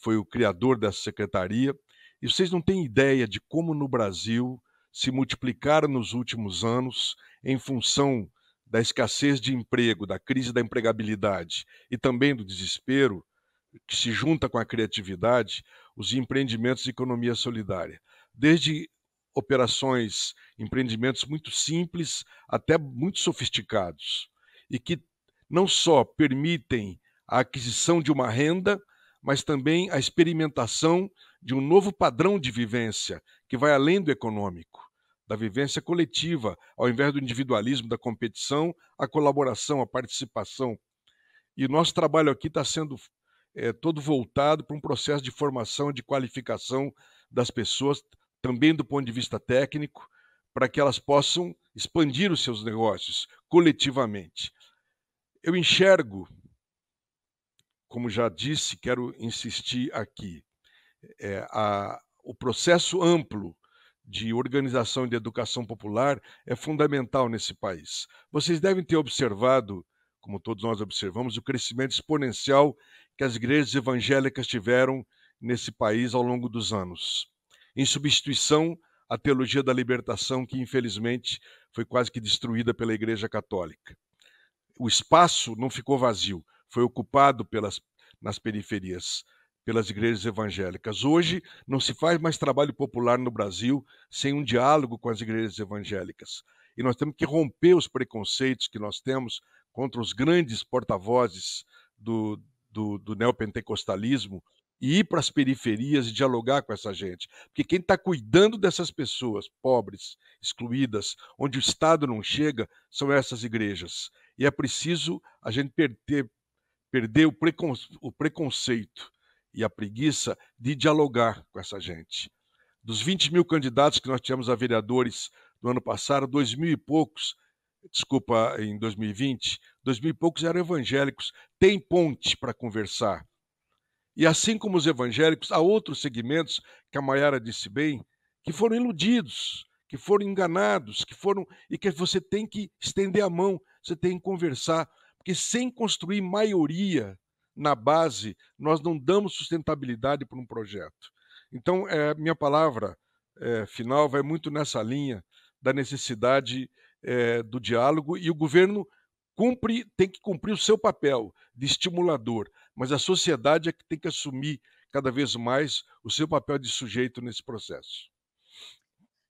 foi o criador dessa secretaria. E vocês não têm ideia de como no Brasil se multiplicaram nos últimos anos, em função da escassez de emprego, da crise da empregabilidade e também do desespero, que se junta com a criatividade, os empreendimentos de economia solidária. Desde operações, empreendimentos muito simples até muito sofisticados, e que não só permitem a aquisição de uma renda, mas também a experimentação de um novo padrão de vivência que vai além do econômico, da vivência coletiva, ao invés do individualismo, da competição, a colaboração, a participação. E o nosso trabalho aqui está sendo todo voltado para um processo de formação e de qualificação das pessoas, também do ponto de vista técnico, para que elas possam expandir os seus negócios coletivamente. Eu enxergo, como já disse, quero insistir aqui, o processo amplo de organização e de educação popular é fundamental nesse país. Vocês devem ter observado, como todos nós observamos, o crescimento exponencial que as igrejas evangélicas tiveram nesse país ao longo dos anos, em substituição à teologia da libertação, que infelizmente foi quase que destruída pela Igreja Católica. O espaço não ficou vazio, foi ocupado nas periferias, pelas igrejas evangélicas. Hoje não se faz mais trabalho popular no Brasil sem um diálogo com as igrejas evangélicas. E nós temos que romper os preconceitos que nós temos contra os grandes porta-vozes do neopentecostalismo e ir para as periferias e dialogar com essa gente. Porque quem está cuidando dessas pessoas pobres, excluídas, onde o Estado não chega, são essas igrejas. E é preciso a gente perder o preconceito e a preguiça de dialogar com essa gente. Dos 20 mil candidatos que nós tivemos a vereadores no ano passado, 2.000 e poucos, em 2020, 2.000 e poucos eram evangélicos. Tem ponte para conversar. E assim como os evangélicos, há outros segmentos, que a Maiara disse bem, que foram iludidos, que foram enganados, e que você tem que estender a mão, você tem que conversar, porque sem construir maioria na base, nós não damos sustentabilidade para um projeto. Então, minha palavra final vai muito nessa linha da necessidade do diálogo, e o governo tem que cumprir o seu papel de estimulador, mas a sociedade é que tem que assumir cada vez mais o seu papel de sujeito nesse processo.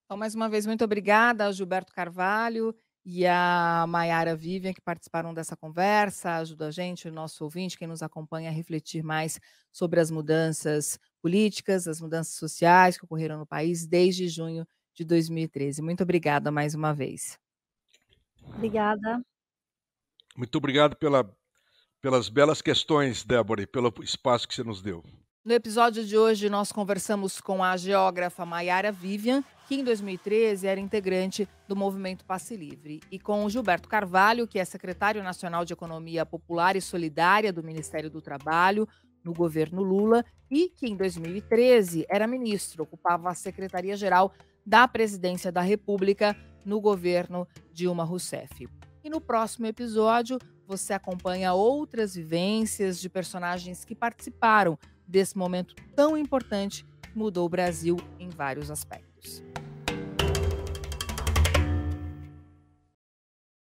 Então, mais uma vez, muito obrigada ao Gilberto Carvalho e a Maiara Vivian, que participaram dessa conversa, ajuda a gente, o nosso ouvinte, quem nos acompanha, a refletir mais sobre as mudanças políticas, as mudanças sociais que ocorreram no país desde junho de 2013. Muito obrigada mais uma vez. Obrigada. Muito obrigado pelas belas questões, Débora, e pelo espaço que você nos deu. No episódio de hoje, nós conversamos com a geógrafa Maiara Vivian, que em 2013 era integrante do Movimento Passe Livre, e com o Gilberto Carvalho, que é secretário nacional de Economia Popular e Solidária do Ministério do Trabalho, no governo Lula, e que em 2013 era ministro, ocupava a Secretaria-Geral da Presidência da República no governo Dilma Rousseff. E no próximo episódio, você acompanha outras vivências de personagens que participaram desse momento tão importante que mudou o Brasil em vários aspectos.